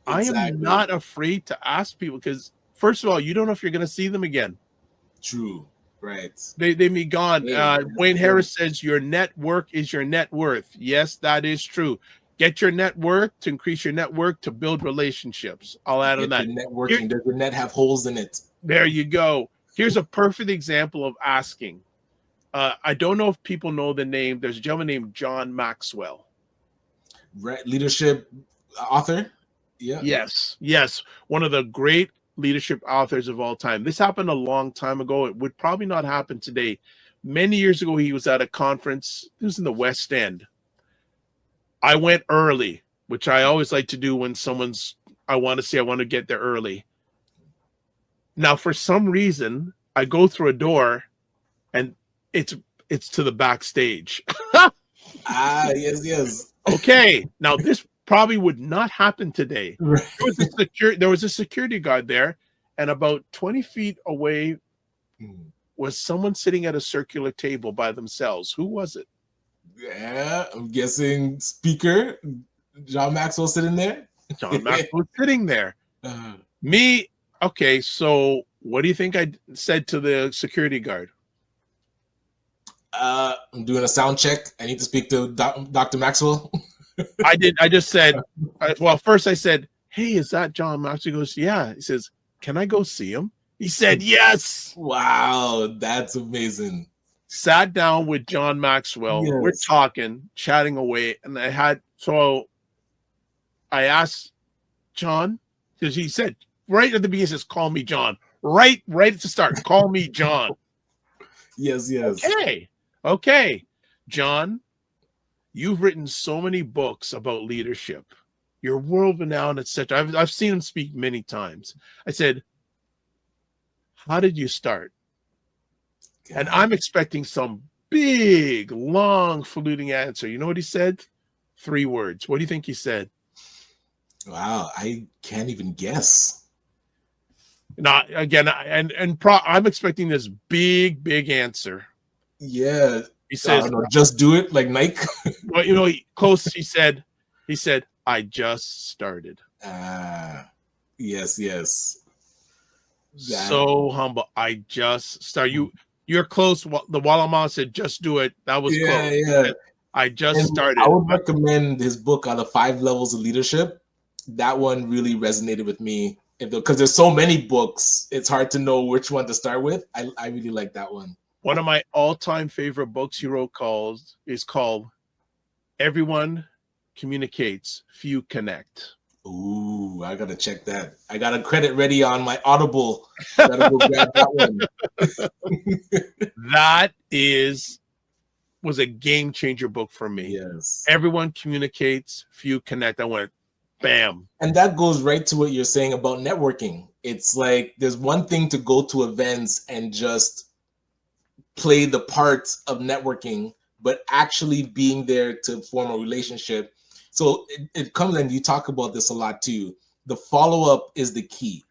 Exactly. I am not afraid to ask people, because first of all, you don't know if you're going to see them again. True. Right. They may be gone. Wayne Harris says your network is your net worth. Yes, that is true. Get your network to increase your network to build relationships. I'll add on that. Networking. Does your net have holes in it? There you go. Here's a perfect example of asking. I don't know if people know the name. There's a gentleman named John Maxwell. Leadership author? Yeah. Yes. One of the great leadership authors of all time. This happened a long time ago. It would probably not happen today. Many years ago, he was at a conference. It was in the West End. I went early, which I always like to do when I want to get there early. Now, for some reason, I go through a door and it's to the backstage. Yes. Okay. Now, this probably would not happen today. Right. There was a security guard there, and about 20 feet away was someone sitting at a circular table by themselves. Who was it? Yeah, I'm guessing speaker John Maxwell sitting there. John Maxwell sitting there. Me, okay, so what do you think I said to the security guard? I'm doing a sound check. I need to speak to Dr. Maxwell. I just said, well, first I said, hey, is that John Maxwell? He goes, yeah. He says, can I go see him? He said, yes. Wow, that's amazing. Sat down with John Maxwell. Yes. We're talking, chatting away. And I asked John, because he said right at the beginning, he says, call me John. Right at the start, call me John. Yes. Okay. John, you've written so many books about leadership. You're world renowned, etc. I've seen him speak many times. I said, how did you start? God. And I'm expecting some big, long, fluting answer. You know what he said? 3 words. What do you think he said? Wow, I can't even guess. Now, again, I'm expecting this big answer. Yeah. He says, just do it like Nike. well, close. He said, I just started. Yes. So humble. I just started. You're close. The Wallama said, just do it. That was close. Yeah. I just started. I would recommend his book on the 5 levels of leadership. That one really resonated with me because there's so many books. It's hard to know which one to start with. I really like that one. One of my all-time favorite books he wrote is called Everyone Communicates, Few Connect. Ooh, I gotta check that. I got a credit ready on my Audible. Gotta go grab that one. That was a game changer book for me. Yes. Everyone Communicates, Few Connect. I went, bam. And that goes right to what you're saying about networking. It's like there's one thing to go to events and just play the part of networking, but actually being there to form a relationship. So it comes, and you talk about this a lot too. The follow-up is the key.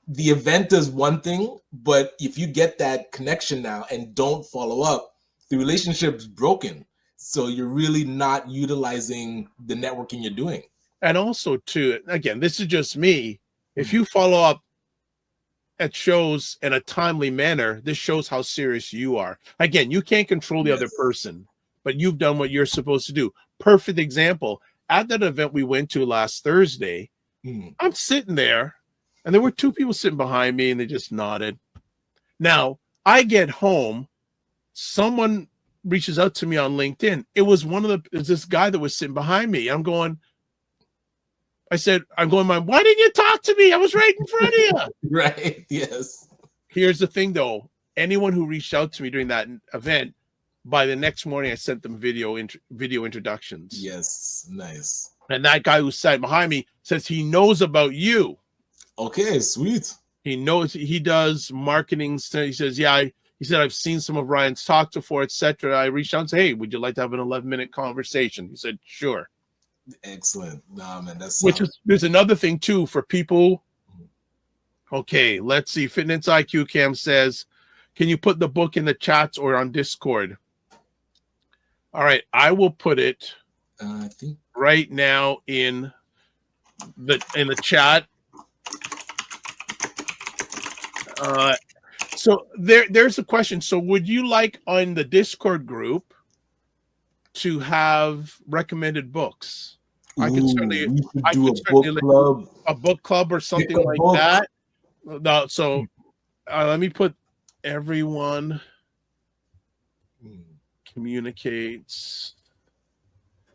The event is one thing, but if you get that connection now and don't follow up, the relationship's broken. So you're really not utilizing the networking you're doing. And also, too, again, this is just me. If you follow up at shows in a timely manner, this shows how serious you are. Again, you can't control the other person, but you've done what you're supposed to do. Perfect example. At that event we went to last Thursday, I'm sitting there, and there were 2 people sitting behind me, and they just nodded. Now, I get home, someone reaches out to me on LinkedIn. It was this guy that was sitting behind me. I'm going, why didn't you talk to me? I was right in front of you. Right, yes. Here's the thing, though. Anyone who reached out to me during that event, by the next morning, I sent them video introductions. Yes, nice. And that guy who sat behind me says he knows about you. Okay, sweet. He knows, he does marketing. He says, he said, I've seen some of Ryan's talks before, etc. I reached out and said, hey, would you like to have an 11-minute conversation? He said, sure. Excellent. Nah, man, there's another thing too for people. Okay, let's see. Fitness IQ Cam says, can you put the book in the chats or on Discord? All right, I will put it I think right now in the chat. So there's a question. So would you like on the Discord group to have recommended books? I can certainly do a book club or something like that. No, so let me put Everyone Communicates.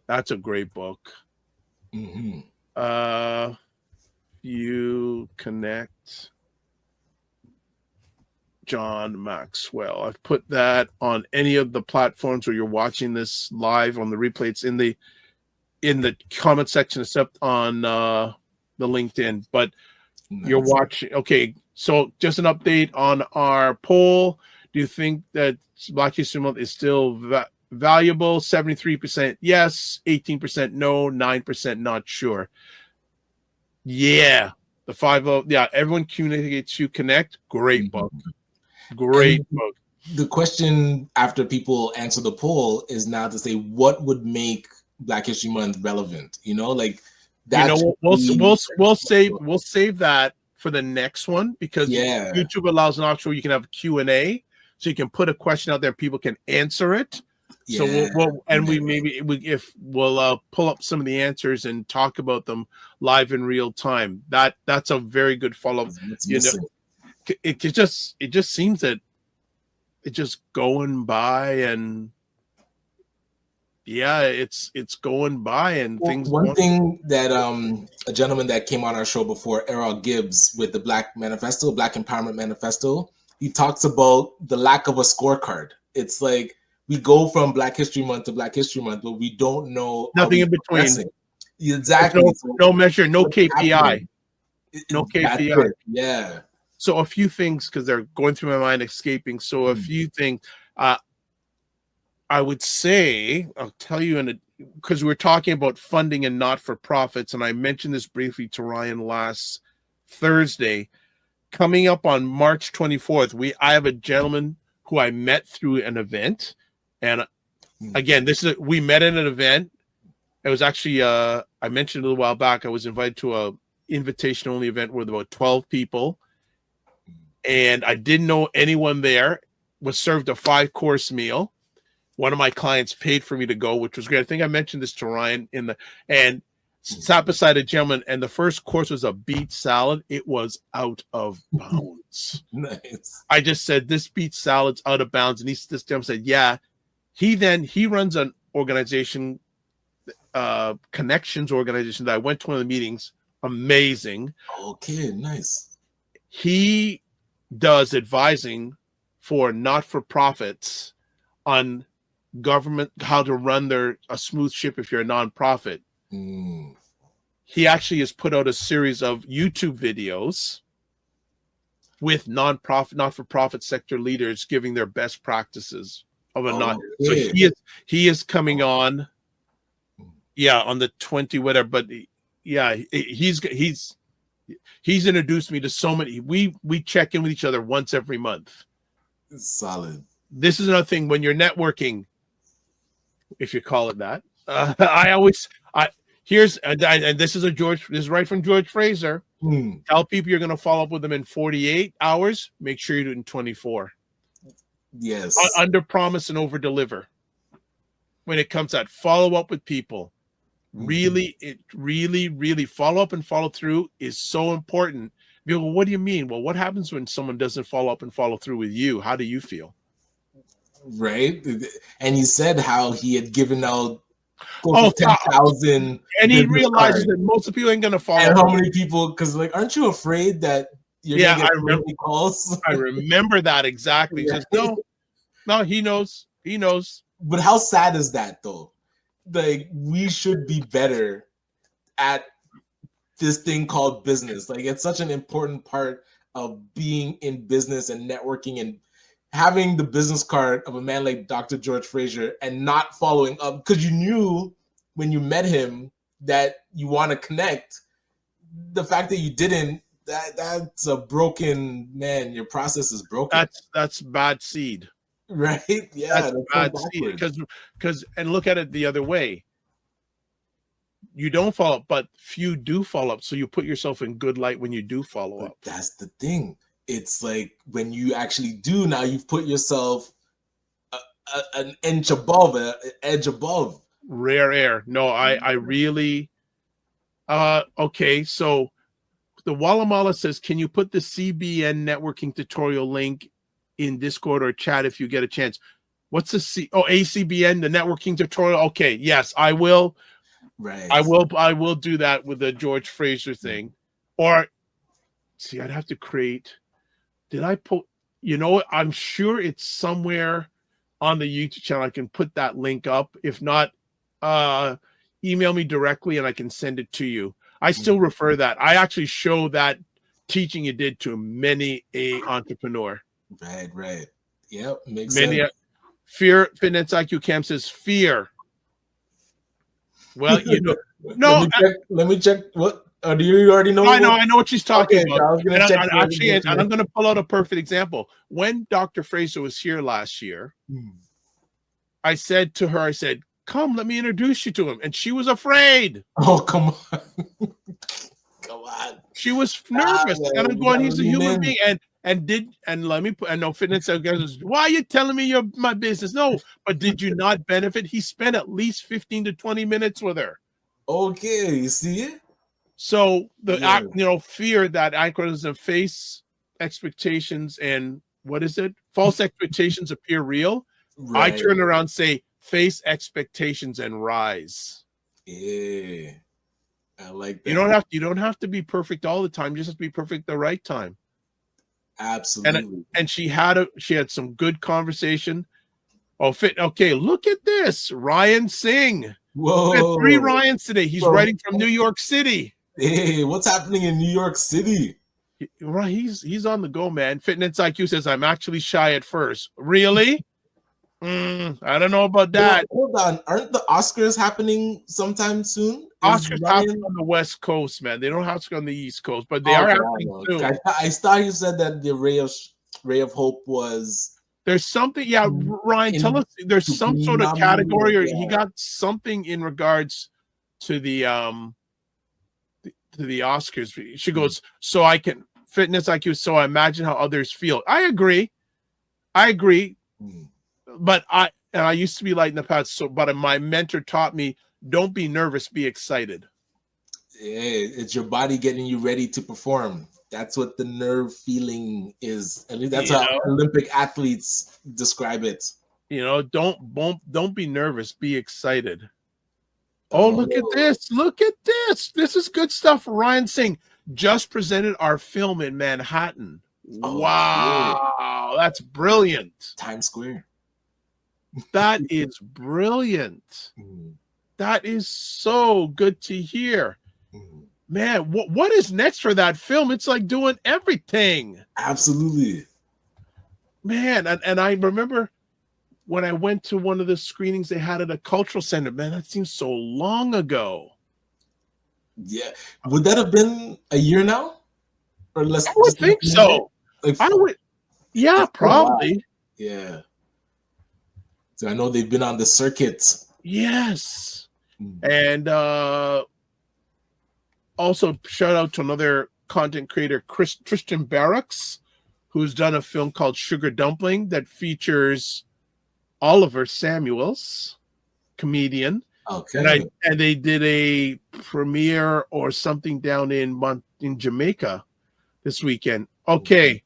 That's a great book. You Connect, John Maxwell. I've put that on any of the platforms where you're watching this live on the replay. It's in the comment section, except on the LinkedIn. But you're watching. Okay, so just an update on our poll. Do you think that Black History Month is still valuable? 73% yes, 18% no, 9% not sure. Yeah, the 5 yeah, Everyone Communicates, You Connect. Great book. Great book. The question after people answer the poll is now to say what would make Black History Month relevant. Like that. We'll save that for the next one, because Yeah. YouTube allows an option where you can have Q&A, so you can put a question out there, people can answer it. So we'll pull up some of the answers and talk about them live in real time. That's a very good follow-up. You know, it just seems that it's just going by, and yeah, it's going by, and things. One thing that a gentleman that came on our show before, Errol Gibbs, with the Black Empowerment Manifesto, he talks about the lack of a scorecard. It's like we go from Black History Month to Black History Month, but we don't know nothing in between. Exactly. No measure, no KPI. No KPI. Yeah. So a few things, because they're going through my mind, escaping. So a few things. I would say, I'll tell you, because we're talking about funding and not-for-profits, and I mentioned this briefly to Ryan last Thursday. Coming up on March 24th, I have a gentleman who I met through an event, and again, we met at an event. It was actually I mentioned a little while back, I was invited to a invitation-only event with about 12 people, and I didn't know anyone there. Was served a 5-course meal. One of my clients paid for me to go, which was great. I think I mentioned this to Ryan and sat beside a gentleman, and the first course was a beet salad. It was out of bounds. Nice. I just said, this beet salad's out of bounds. And this gentleman said, yeah. He runs an organization, connections organization, that I went to one of the meetings. Amazing. Okay, nice. He does advising for not-for-profits on government, how to run a smooth ship if you're a nonprofit. He actually has put out a series of YouTube videos with not-for-profit sector leaders giving their best practices of a So he is coming on, on the 20 whatever. But yeah, he's introduced me to so many. We check in with each other once every month. Solid. This is another thing when you're networking, if you call it that. And this is right from George Fraser. Tell people you're going to follow up with them in 48 hours. Make sure you do it in 24. Yes. Under promise and over deliver. When it comes to that, follow up with people. Really follow up and follow through is so important. You go, well, what do you mean? Well, what happens when someone doesn't follow up and follow through with you? How do you feel? Right. And you said how he had given out 10,000, and he realizes that most of the people ain't gonna follow. And how many people? Because aren't you afraid that you're gonna get many calls? I remember that exactly. Yeah. He says, no, he knows. He knows. But how sad is that, though? We should be better at this thing called business. It's such an important part of being in business and networking and having the business card of a man like Dr. George Fraser and not following up, because you knew when you met him that you want to connect. The fact that you didn't, that's a broken man. Your process is broken. That's bad seed. Right? Yeah. That's bad seed. Because and look at it the other way. You don't follow up, but few do follow up. So you put yourself in good light when you do follow up. That's the thing. It's like when you actually do, now you've put yourself an inch above, an edge above. Rare air. No, I really. Okay, so the Wallamala says, can you put the CBN networking tutorial link in Discord or chat if you get a chance? What's the ACBN, the networking tutorial? Okay, yes, I will. Right. I will do that with the George Fraser thing. Or see, I'd have to create. Did I put, I'm sure it's somewhere on the YouTube channel. I can put that link up. If not, email me directly and I can send it to you. I still refer that. I actually show that teaching you did to many a entrepreneur. Right. Yep. Makes sense. Fear Fitness IQ Camp says fear. Well, no. Let me check. What? Do you already know? I know what she's talking about. And I'm going to pull out a perfect example. When Dr. Fraser was here last year, I said to her, come, let me introduce you to him. And she was afraid. Oh, come on. come on. She was nervous, man, and I'm we going, gotta he's a lean human in. being, and let me put, and no fitness goes, why are you telling me you're my business? No, but did you not benefit? He spent at least 15 to 20 minutes with her. Okay, you see it? So the Yeah. fear that acronyms face expectations and what is it? False expectations appear real. I Right. turn around and say face expectations and rise. Yeah. I like that. You don't have to be perfect all the time. You just have to be perfect the right time. Absolutely. And she had some good conversation. Okay, look at this. Ryan Singh. We had 3 Whoa. Ryans today. He's Bro. writing from New York City. Hey, what's happening in New York City? Right, he's on the go, man. Fitness IQ says I'm actually shy at first. Really? I don't know about that. Hold on. Aren't the Oscars happening sometime soon? Oscars happen on the West Coast, man. They don't have to go on the East Coast, but they are happening soon. I thought you said that the Ray of Hope was. There's something, yeah, Ryan, tell us. There's some sort of category, or he got something in regards to the Oscars. She goes, so I can fitness IQ. So I imagine how others feel. I agree. But I used to be light in the past. But my mentor taught me, don't be nervous, be excited. Yeah, it's your body getting you ready to perform. That's what the nerve feeling is. At least that's how Olympic athletes describe it. Don't be nervous, be excited. Oh, look at this. Look at this. This is good stuff. Ryan Singh just presented our film in Manhattan. Wow, that's brilliant. Times Square. That is brilliant. That is so good to hear. Man, what is next for that film? It's like doing everything. Absolutely. Man, and I remember when I went to one of the screenings they had at a cultural center. Man, that seems so long ago. Yeah. Would that have been a year now? Or less? I would think so. I would. Yeah, probably. Yeah. So I know they've been on the circuit. Yes. And also shout out to another content creator, Tristan Barracks, who's done a film called Sugar Dumpling that features Oliver Samuels, comedian. Okay. And they did a premiere or something down in Jamaica this weekend. Okay.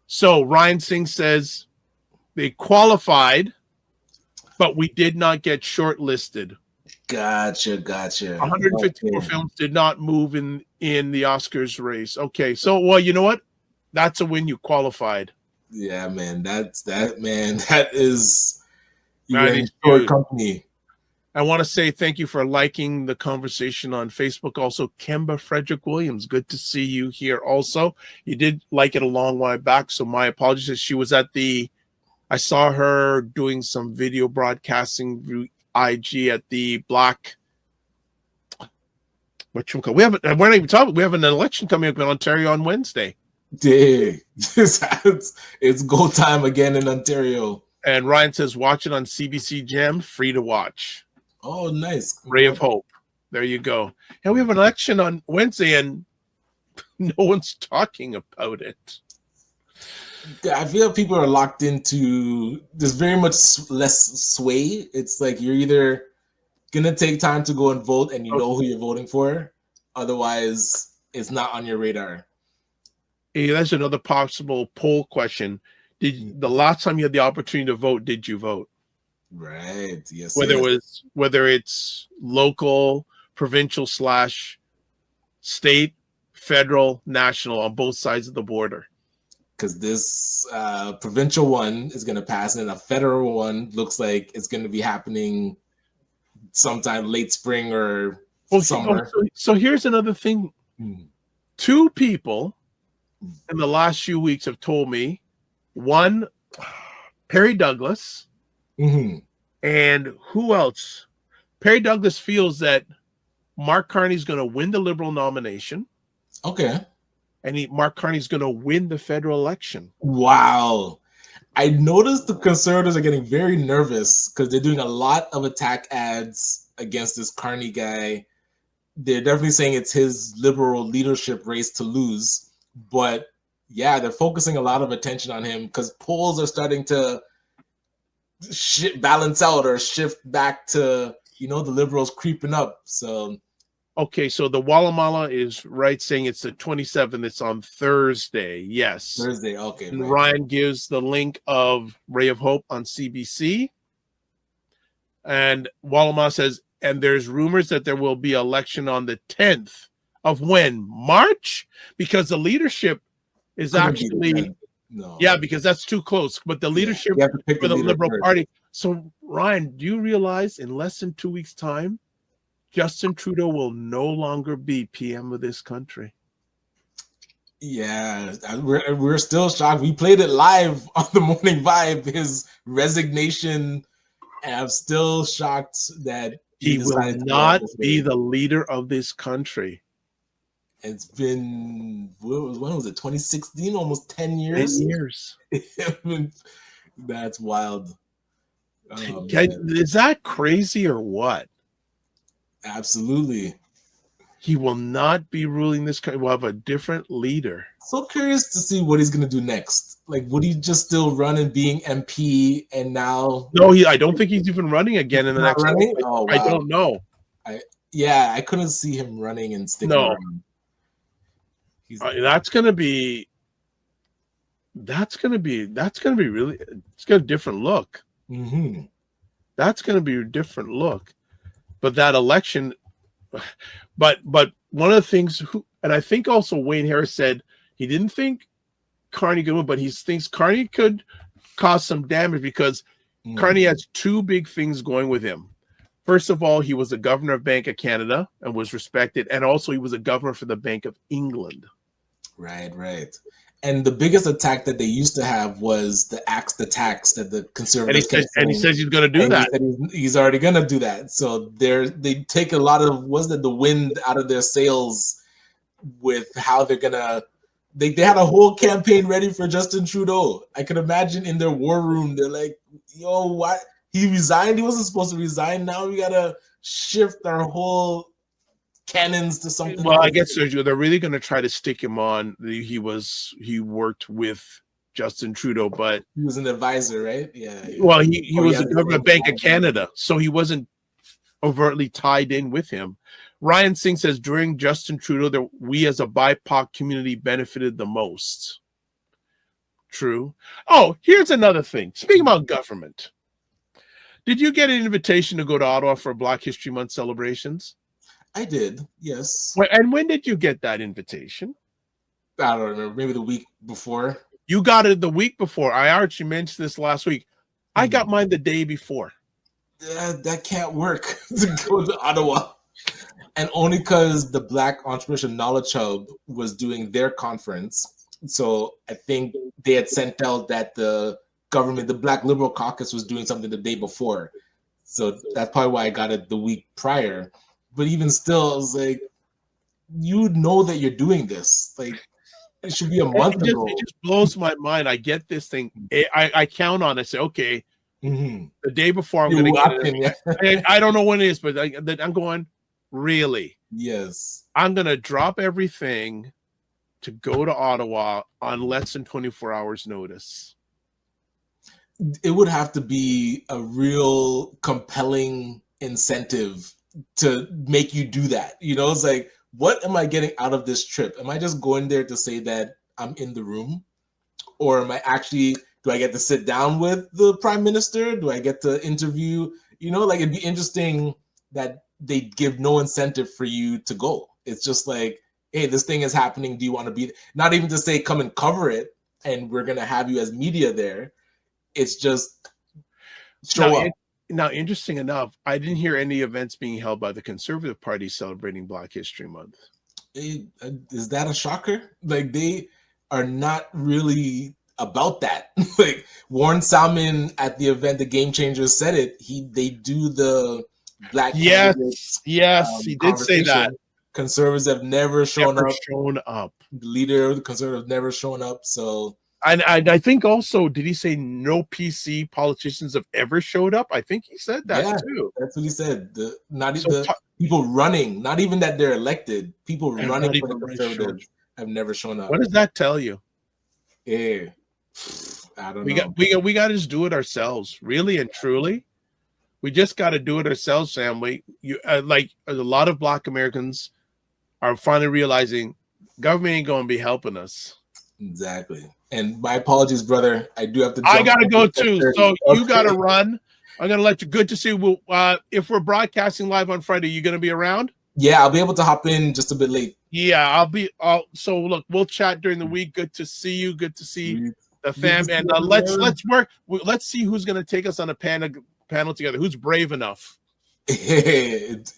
So Ryan Singh says they qualified, but we did not get shortlisted. Gotcha. 154 films did not move in the Oscars race. Okay, so well, you know what? That's a win. You qualified. Yeah, man. That is You're in good company. I want to say thank you for liking the conversation on Facebook. Also, Kemba Frederick Williams, good to see you here. Also, you did like it a long while back, so my apologies. She was at I saw her doing some video broadcasting through IG at the Black. We're not even talking. We have an election coming up in Ontario on Wednesday. Dang. It's go time again in Ontario. And Ryan says, watch it on CBC Gem, free to watch. Oh, nice. Ray of Hope. There you go. And we have an election on Wednesday, and no one's talking about it. I feel people are locked into. There's very much less sway. It's like you're either gonna take time to go and vote, and you know who you're voting for. Otherwise, it's not on your radar. Hey, that's another possible poll question. The last time you had the opportunity to vote, did you vote? Right. Yes. Whether it's local, provincial / state, federal, national, on both sides of the border. Because this provincial one is going to pass, and a federal one looks like it's going to be happening sometime late spring or summer. So here's another thing. 2 people in the last few weeks have told me, one, Perry Douglas, and who else? Perry Douglas feels that Mark Carney's going to win the Liberal nomination. Okay. And Mark Carney's going to win the federal election. Wow. I noticed the Conservatives are getting very nervous because they're doing a lot of attack ads against this Carney guy. they're definitely saying it's his liberal leadership race to lose. But yeah, they're focusing a lot of attention on him because polls are starting to balance out or shift back to, the liberals creeping up. So Okay, so the Walla Mala is right saying it's the 27th. It's on Thursday. Yes. Thursday. Okay. And Right. Ryan gives the link of Ray of Hope on CBC. And Walla Mala says, and there's rumors that there will be election on the 10th of when? March? Because the leadership is actually, no. Yeah, because that's too close. But the leadership for the Liberal Party. So, Ryan, do you realize in less than 2 weeks' time, Justin Trudeau will no longer be PM of this country? Yeah, we're still shocked. We played it live on the Morning Vibe, his resignation, and I'm still shocked that he will not be the leader of this country. It's been, when was it, 2016? Almost 10 years? 10 years. That's wild. Is that crazy or what? Absolutely. He will not be ruling this country. We'll have a different leader. So curious to see what he's going to do next. Like, would he just still run and being MP and now? No, I don't think he's even running again in the next. Running? Oh, wow. I don't know. I couldn't see him running and sticking around. That's gonna be really. It's got a different look. Mm-hmm. That's gonna be a different look. But that election, but one of the things, and I think also Wayne Harris said he didn't think Carney could win, but he thinks Carney could cause some damage because Carney has two big things going with him. First of all, he was the governor of Bank of Canada and was respected, and also he was a governor for the Bank of England. Right. And the biggest attack that they used to have was the tax that the Conservatives and he says he's going to do that. He's already going to do that. So they take a lot of the wind out of their sails with how they're going to. They had a whole campaign ready for Justin Trudeau. I could imagine in their war room, they're like, "Yo, what? He resigned. He wasn't supposed to resign. Now we got to shift our whole cannons to something." Well, I guess they're really going to try to stick him on. He worked with Justin Trudeau, but he was an advisor, right? Yeah. Well, he was the governor of Bank of Canada, so he wasn't overtly tied in with him. Ryan Singh says during Justin Trudeau, we as a BIPOC community benefited the most. True. Oh, here's another thing. Speaking about government, did you get an invitation to go to Ottawa for Black History Month celebrations? I did, yes. And when did you get that invitation? I don't remember. Maybe the week before. You got it the week before. I actually mentioned this last week. I got mine the day before. That can't work to go to Ottawa. And only because the Black Entrepreneurship Knowledge Hub was doing their conference. So I think they had sent out that the government, the Black Liberal Caucus, was doing something the day before. So that's probably why I got it the week prior. But even still, I was like, you know that you're doing this. Like, it should be a month ago. It just blows my mind. I get this thing. I count on it. I say, okay, the day before I'm going to get it. I don't know when it is, but I'm going, really? Yes. I'm going to drop everything to go to Ottawa on less than 24 hours notice. It would have to be a real compelling incentive to make you do that. It's like, what am I getting out of this trip? Am I just going there to say that I'm in the room? Or am I actually, do I get to sit down with the prime minister? Do I get to interview? It'd be interesting that they give no incentive for you to go. It's just like, hey, this thing is happening. Do you want to be, not even to say, come and cover it and we're going to have you as media there. It's just show up. Now, interesting enough, I didn't hear any events being held by the Conservative Party celebrating Black History Month. Is that a shocker? Like, they are not really about that. Like, Warren Salmon at the event, the Game Changers, said it. They do the Black. Yes, he did say that. Conservatives have never shown up. The leader of the Conservatives never shown up. So. And I think also, did he say no PC politicians have ever showed up? I think he said that too. That's what he said. People running, not even that they're elected. People They're running not for the even really showing. Conservatives have never shown up. What does that tell you? Yeah, I don't We know. got to just do it ourselves, really and truly. We just got to do it ourselves, family. You like a lot of Black Americans are finally realizing government ain't going to be helping us. Exactly. And my apologies, brother. I do have to I jump. got to go too. So you Okay. got to run. I'm going to let you. Good to see you. If we're broadcasting live on Friday, you going to be around? Yeah, I'll be able to hop in just a bit late. Yeah, I'll be. So look, we'll chat during the week. Good to see you. Good to see the fam. And let's work. Let's see who's going to take us on a panel together. Who's brave enough? It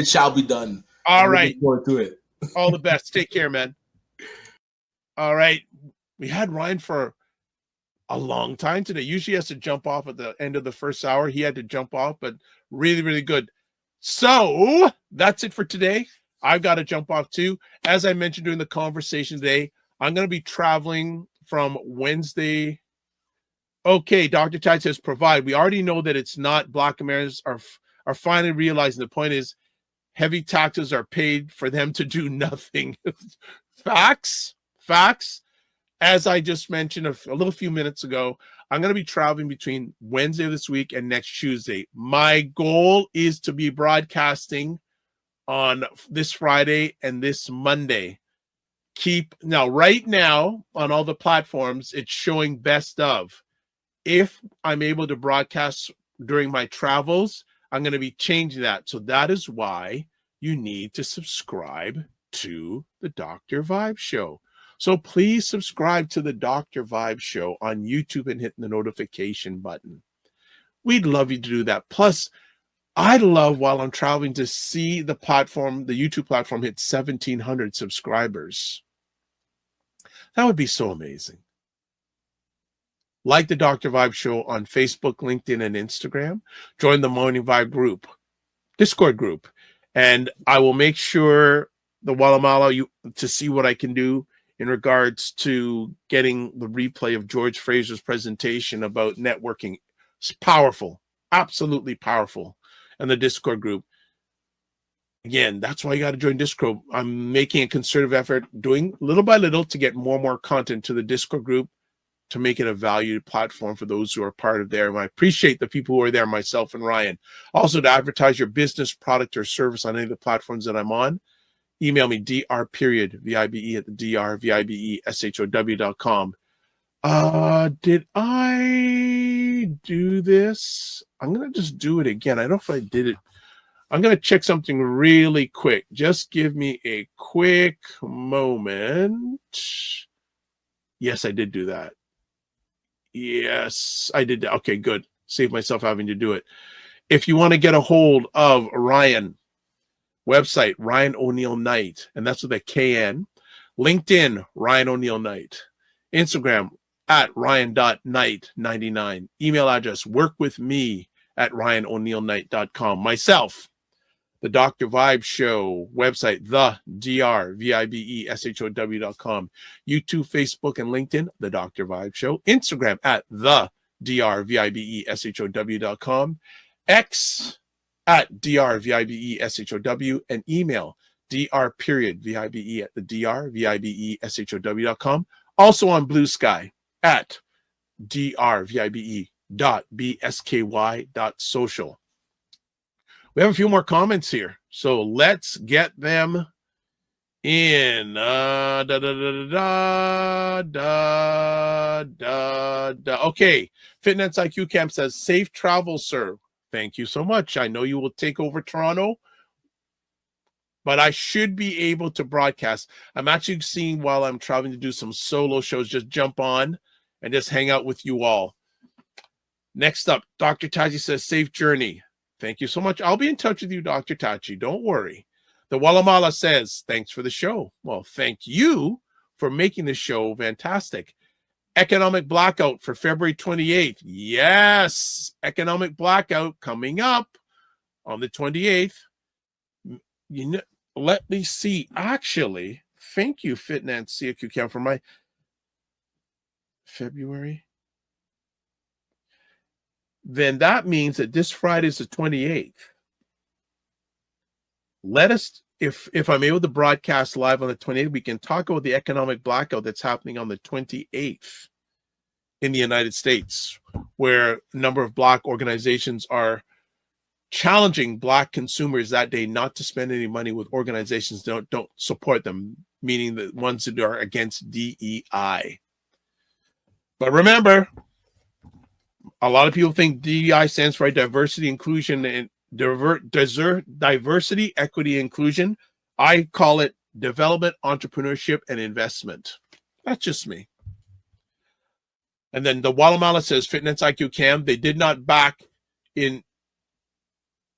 shall be done. All I'm right. looking forward to it. All the best. Take care, man. All right. We had Ryan for a long time today. Usually he has to jump off at the end of the first hour. He had to jump off, but really, really good. So that's it for today. I've got to jump off too. As I mentioned during the conversation today, I'm going to be traveling from Wednesday. Okay, Dr. Tide says provide. We already know that it's not. Black Americans are finally realizing the point is heavy taxes are paid for them to do nothing. Facts. As I just mentioned a little few minutes ago, I'm going to be traveling between Wednesday this week and next Tuesday. My goal is to be broadcasting on this Friday and this Monday. Right now on all the platforms, it's showing best of. If I'm able to broadcast during my travels, I'm going to be changing that. So that is why you need to subscribe to the Dr. Vibe Show. So please subscribe to the Dr. Vibe Show on YouTube and hit the notification button. We'd love you to do that. Plus, I love while I'm traveling to see the YouTube platform hit 1,700 subscribers. That would be so amazing. Like the Dr. Vibe Show on Facebook, LinkedIn, and Instagram. Join the Morning Vibe group, Discord group. And I will make sure the Walamala to see what I can do in regards to getting the replay of George Fraser's presentation about networking. It's powerful, absolutely powerful. And the Discord group. Again, that's why you got to join Discord. I'm making a concerted effort, doing little by little to get more and more content to the Discord group to make it a valued platform for those who are part of there. And I appreciate the people who are there, myself and Ryan. Also, to advertise your business, product, or service on any of the platforms that I'm on, email me dr.vibe at the drvibeshow.com. Did I do this? I'm going to just do it again. I don't know if I did it. I'm going to check something really quick. Just give me a quick moment. Yes, I did do that. Yes, I did that. Okay, good. Save myself having to do it. If you want to get a hold of Ryan, website, Ryan O'Neill Knight, and that's with a KN. LinkedIn, Ryan O'Neill Knight. Instagram, at Ryan.Knight99. Email address, workwithme at RyanO'NeillKnight.com. Myself, the Dr. Vibe Show website, the drvibeshow.com. YouTube, Facebook, and LinkedIn, the Dr. Vibe Show. Instagram at the drvibeshow.com. X at drvibeshow, and email dr.vibe at the drvibeshow.com. Also on Blue Sky at drvibe.bsky.social. We have a few more comments here, so let's get them in. Okay, Fitness IQ Camp says, safe travel, sir. Thank you so much. I know you will take over Toronto, but I should be able to broadcast. I'm actually seeing while I'm traveling to do some solo shows, just jump on and just hang out with you all. Next up, Dr. Taji says, safe journey. Thank you so much. I'll be in touch with you, Dr. Tachi. Don't worry. The Walamala says, thanks for the show. Well, thank you for making the show fantastic. Economic blackout for February 28th. Yes, economic blackout coming up on the 28th. You know, let me see. Actually, thank you, Fitness CQ Camp, for my February. Then that means that this Friday is the 28th. let us, if I'm able to broadcast live on the 28th, we can talk about the economic blackout that's happening on the 28th in the United States, where a number of Black organizations are challenging Black consumers that day not to spend any money with organizations that don't support them, meaning the ones that are against DEI. But remember, a lot of people think DEI stands for diversity, inclusion, and diversity, equity, inclusion. I call it development, entrepreneurship, and investment. That's just me. And then the Guatemala says Fitness IQ Cam, they did not back in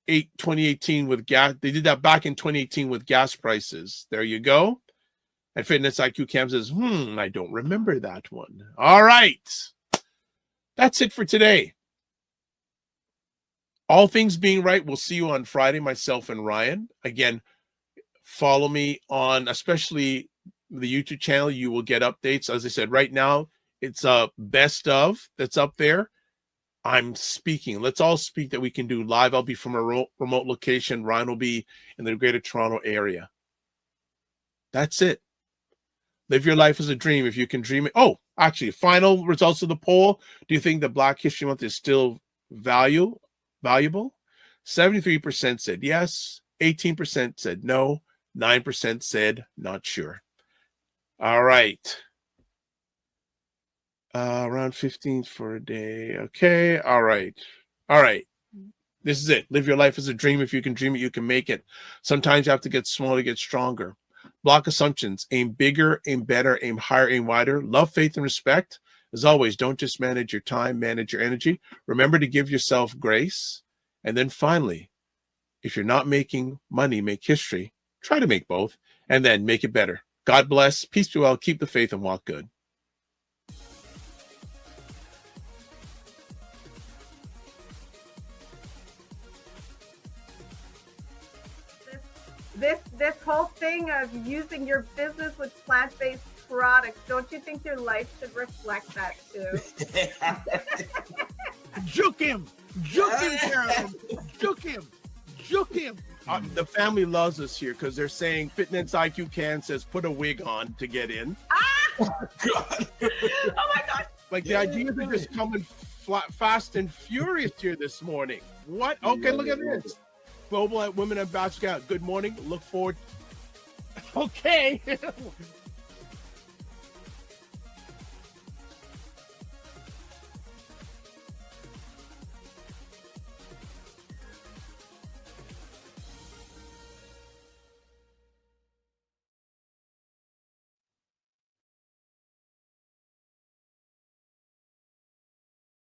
2018 with gas. They did that back in 2018 with gas prices. There you go. And Fitness IQ Cam says, I don't remember that one. All right. That's it for today. All things being right, we'll see you on Friday, myself and Ryan. Again, follow me on, especially the YouTube channel. You will get updates. As I said, right now, it's a best of that's up there. I'm speaking. Let's all speak that we can do live. I'll be from a remote location. Ryan will be in the Greater Toronto area. That's it. Live your life as a dream if you can dream it. Oh, actually, final results of the poll. Do you think the Black History Month is still valuable? 73% said yes. 18% said no. 9% said not sure. All right. Around 15 for a day. Okay. All right. All right. This is it. Live your life as a dream. If you can dream it, you can make it. Sometimes you have to get small to get stronger. Block assumptions. Aim bigger, aim better, aim higher, aim wider. Love, faith, and respect. As always, don't just manage your time, manage your energy. Remember to give yourself grace. And then finally, if you're not making money, make history. Try to make both. And then make it better. God bless. Peace be well. Keep the faith and walk good. This whole thing of using your business with plant-based products, don't you think your life should reflect that too? Juke him, Carolyn. Juke him. The family loves us here because they're saying Fitness IQ Can says put a wig on to get in. Oh my God! Like the ideas are just coming fast and furious here this morning. What? Okay, look at this. Global Women Ambassador. Good morning. Look forward. Okay.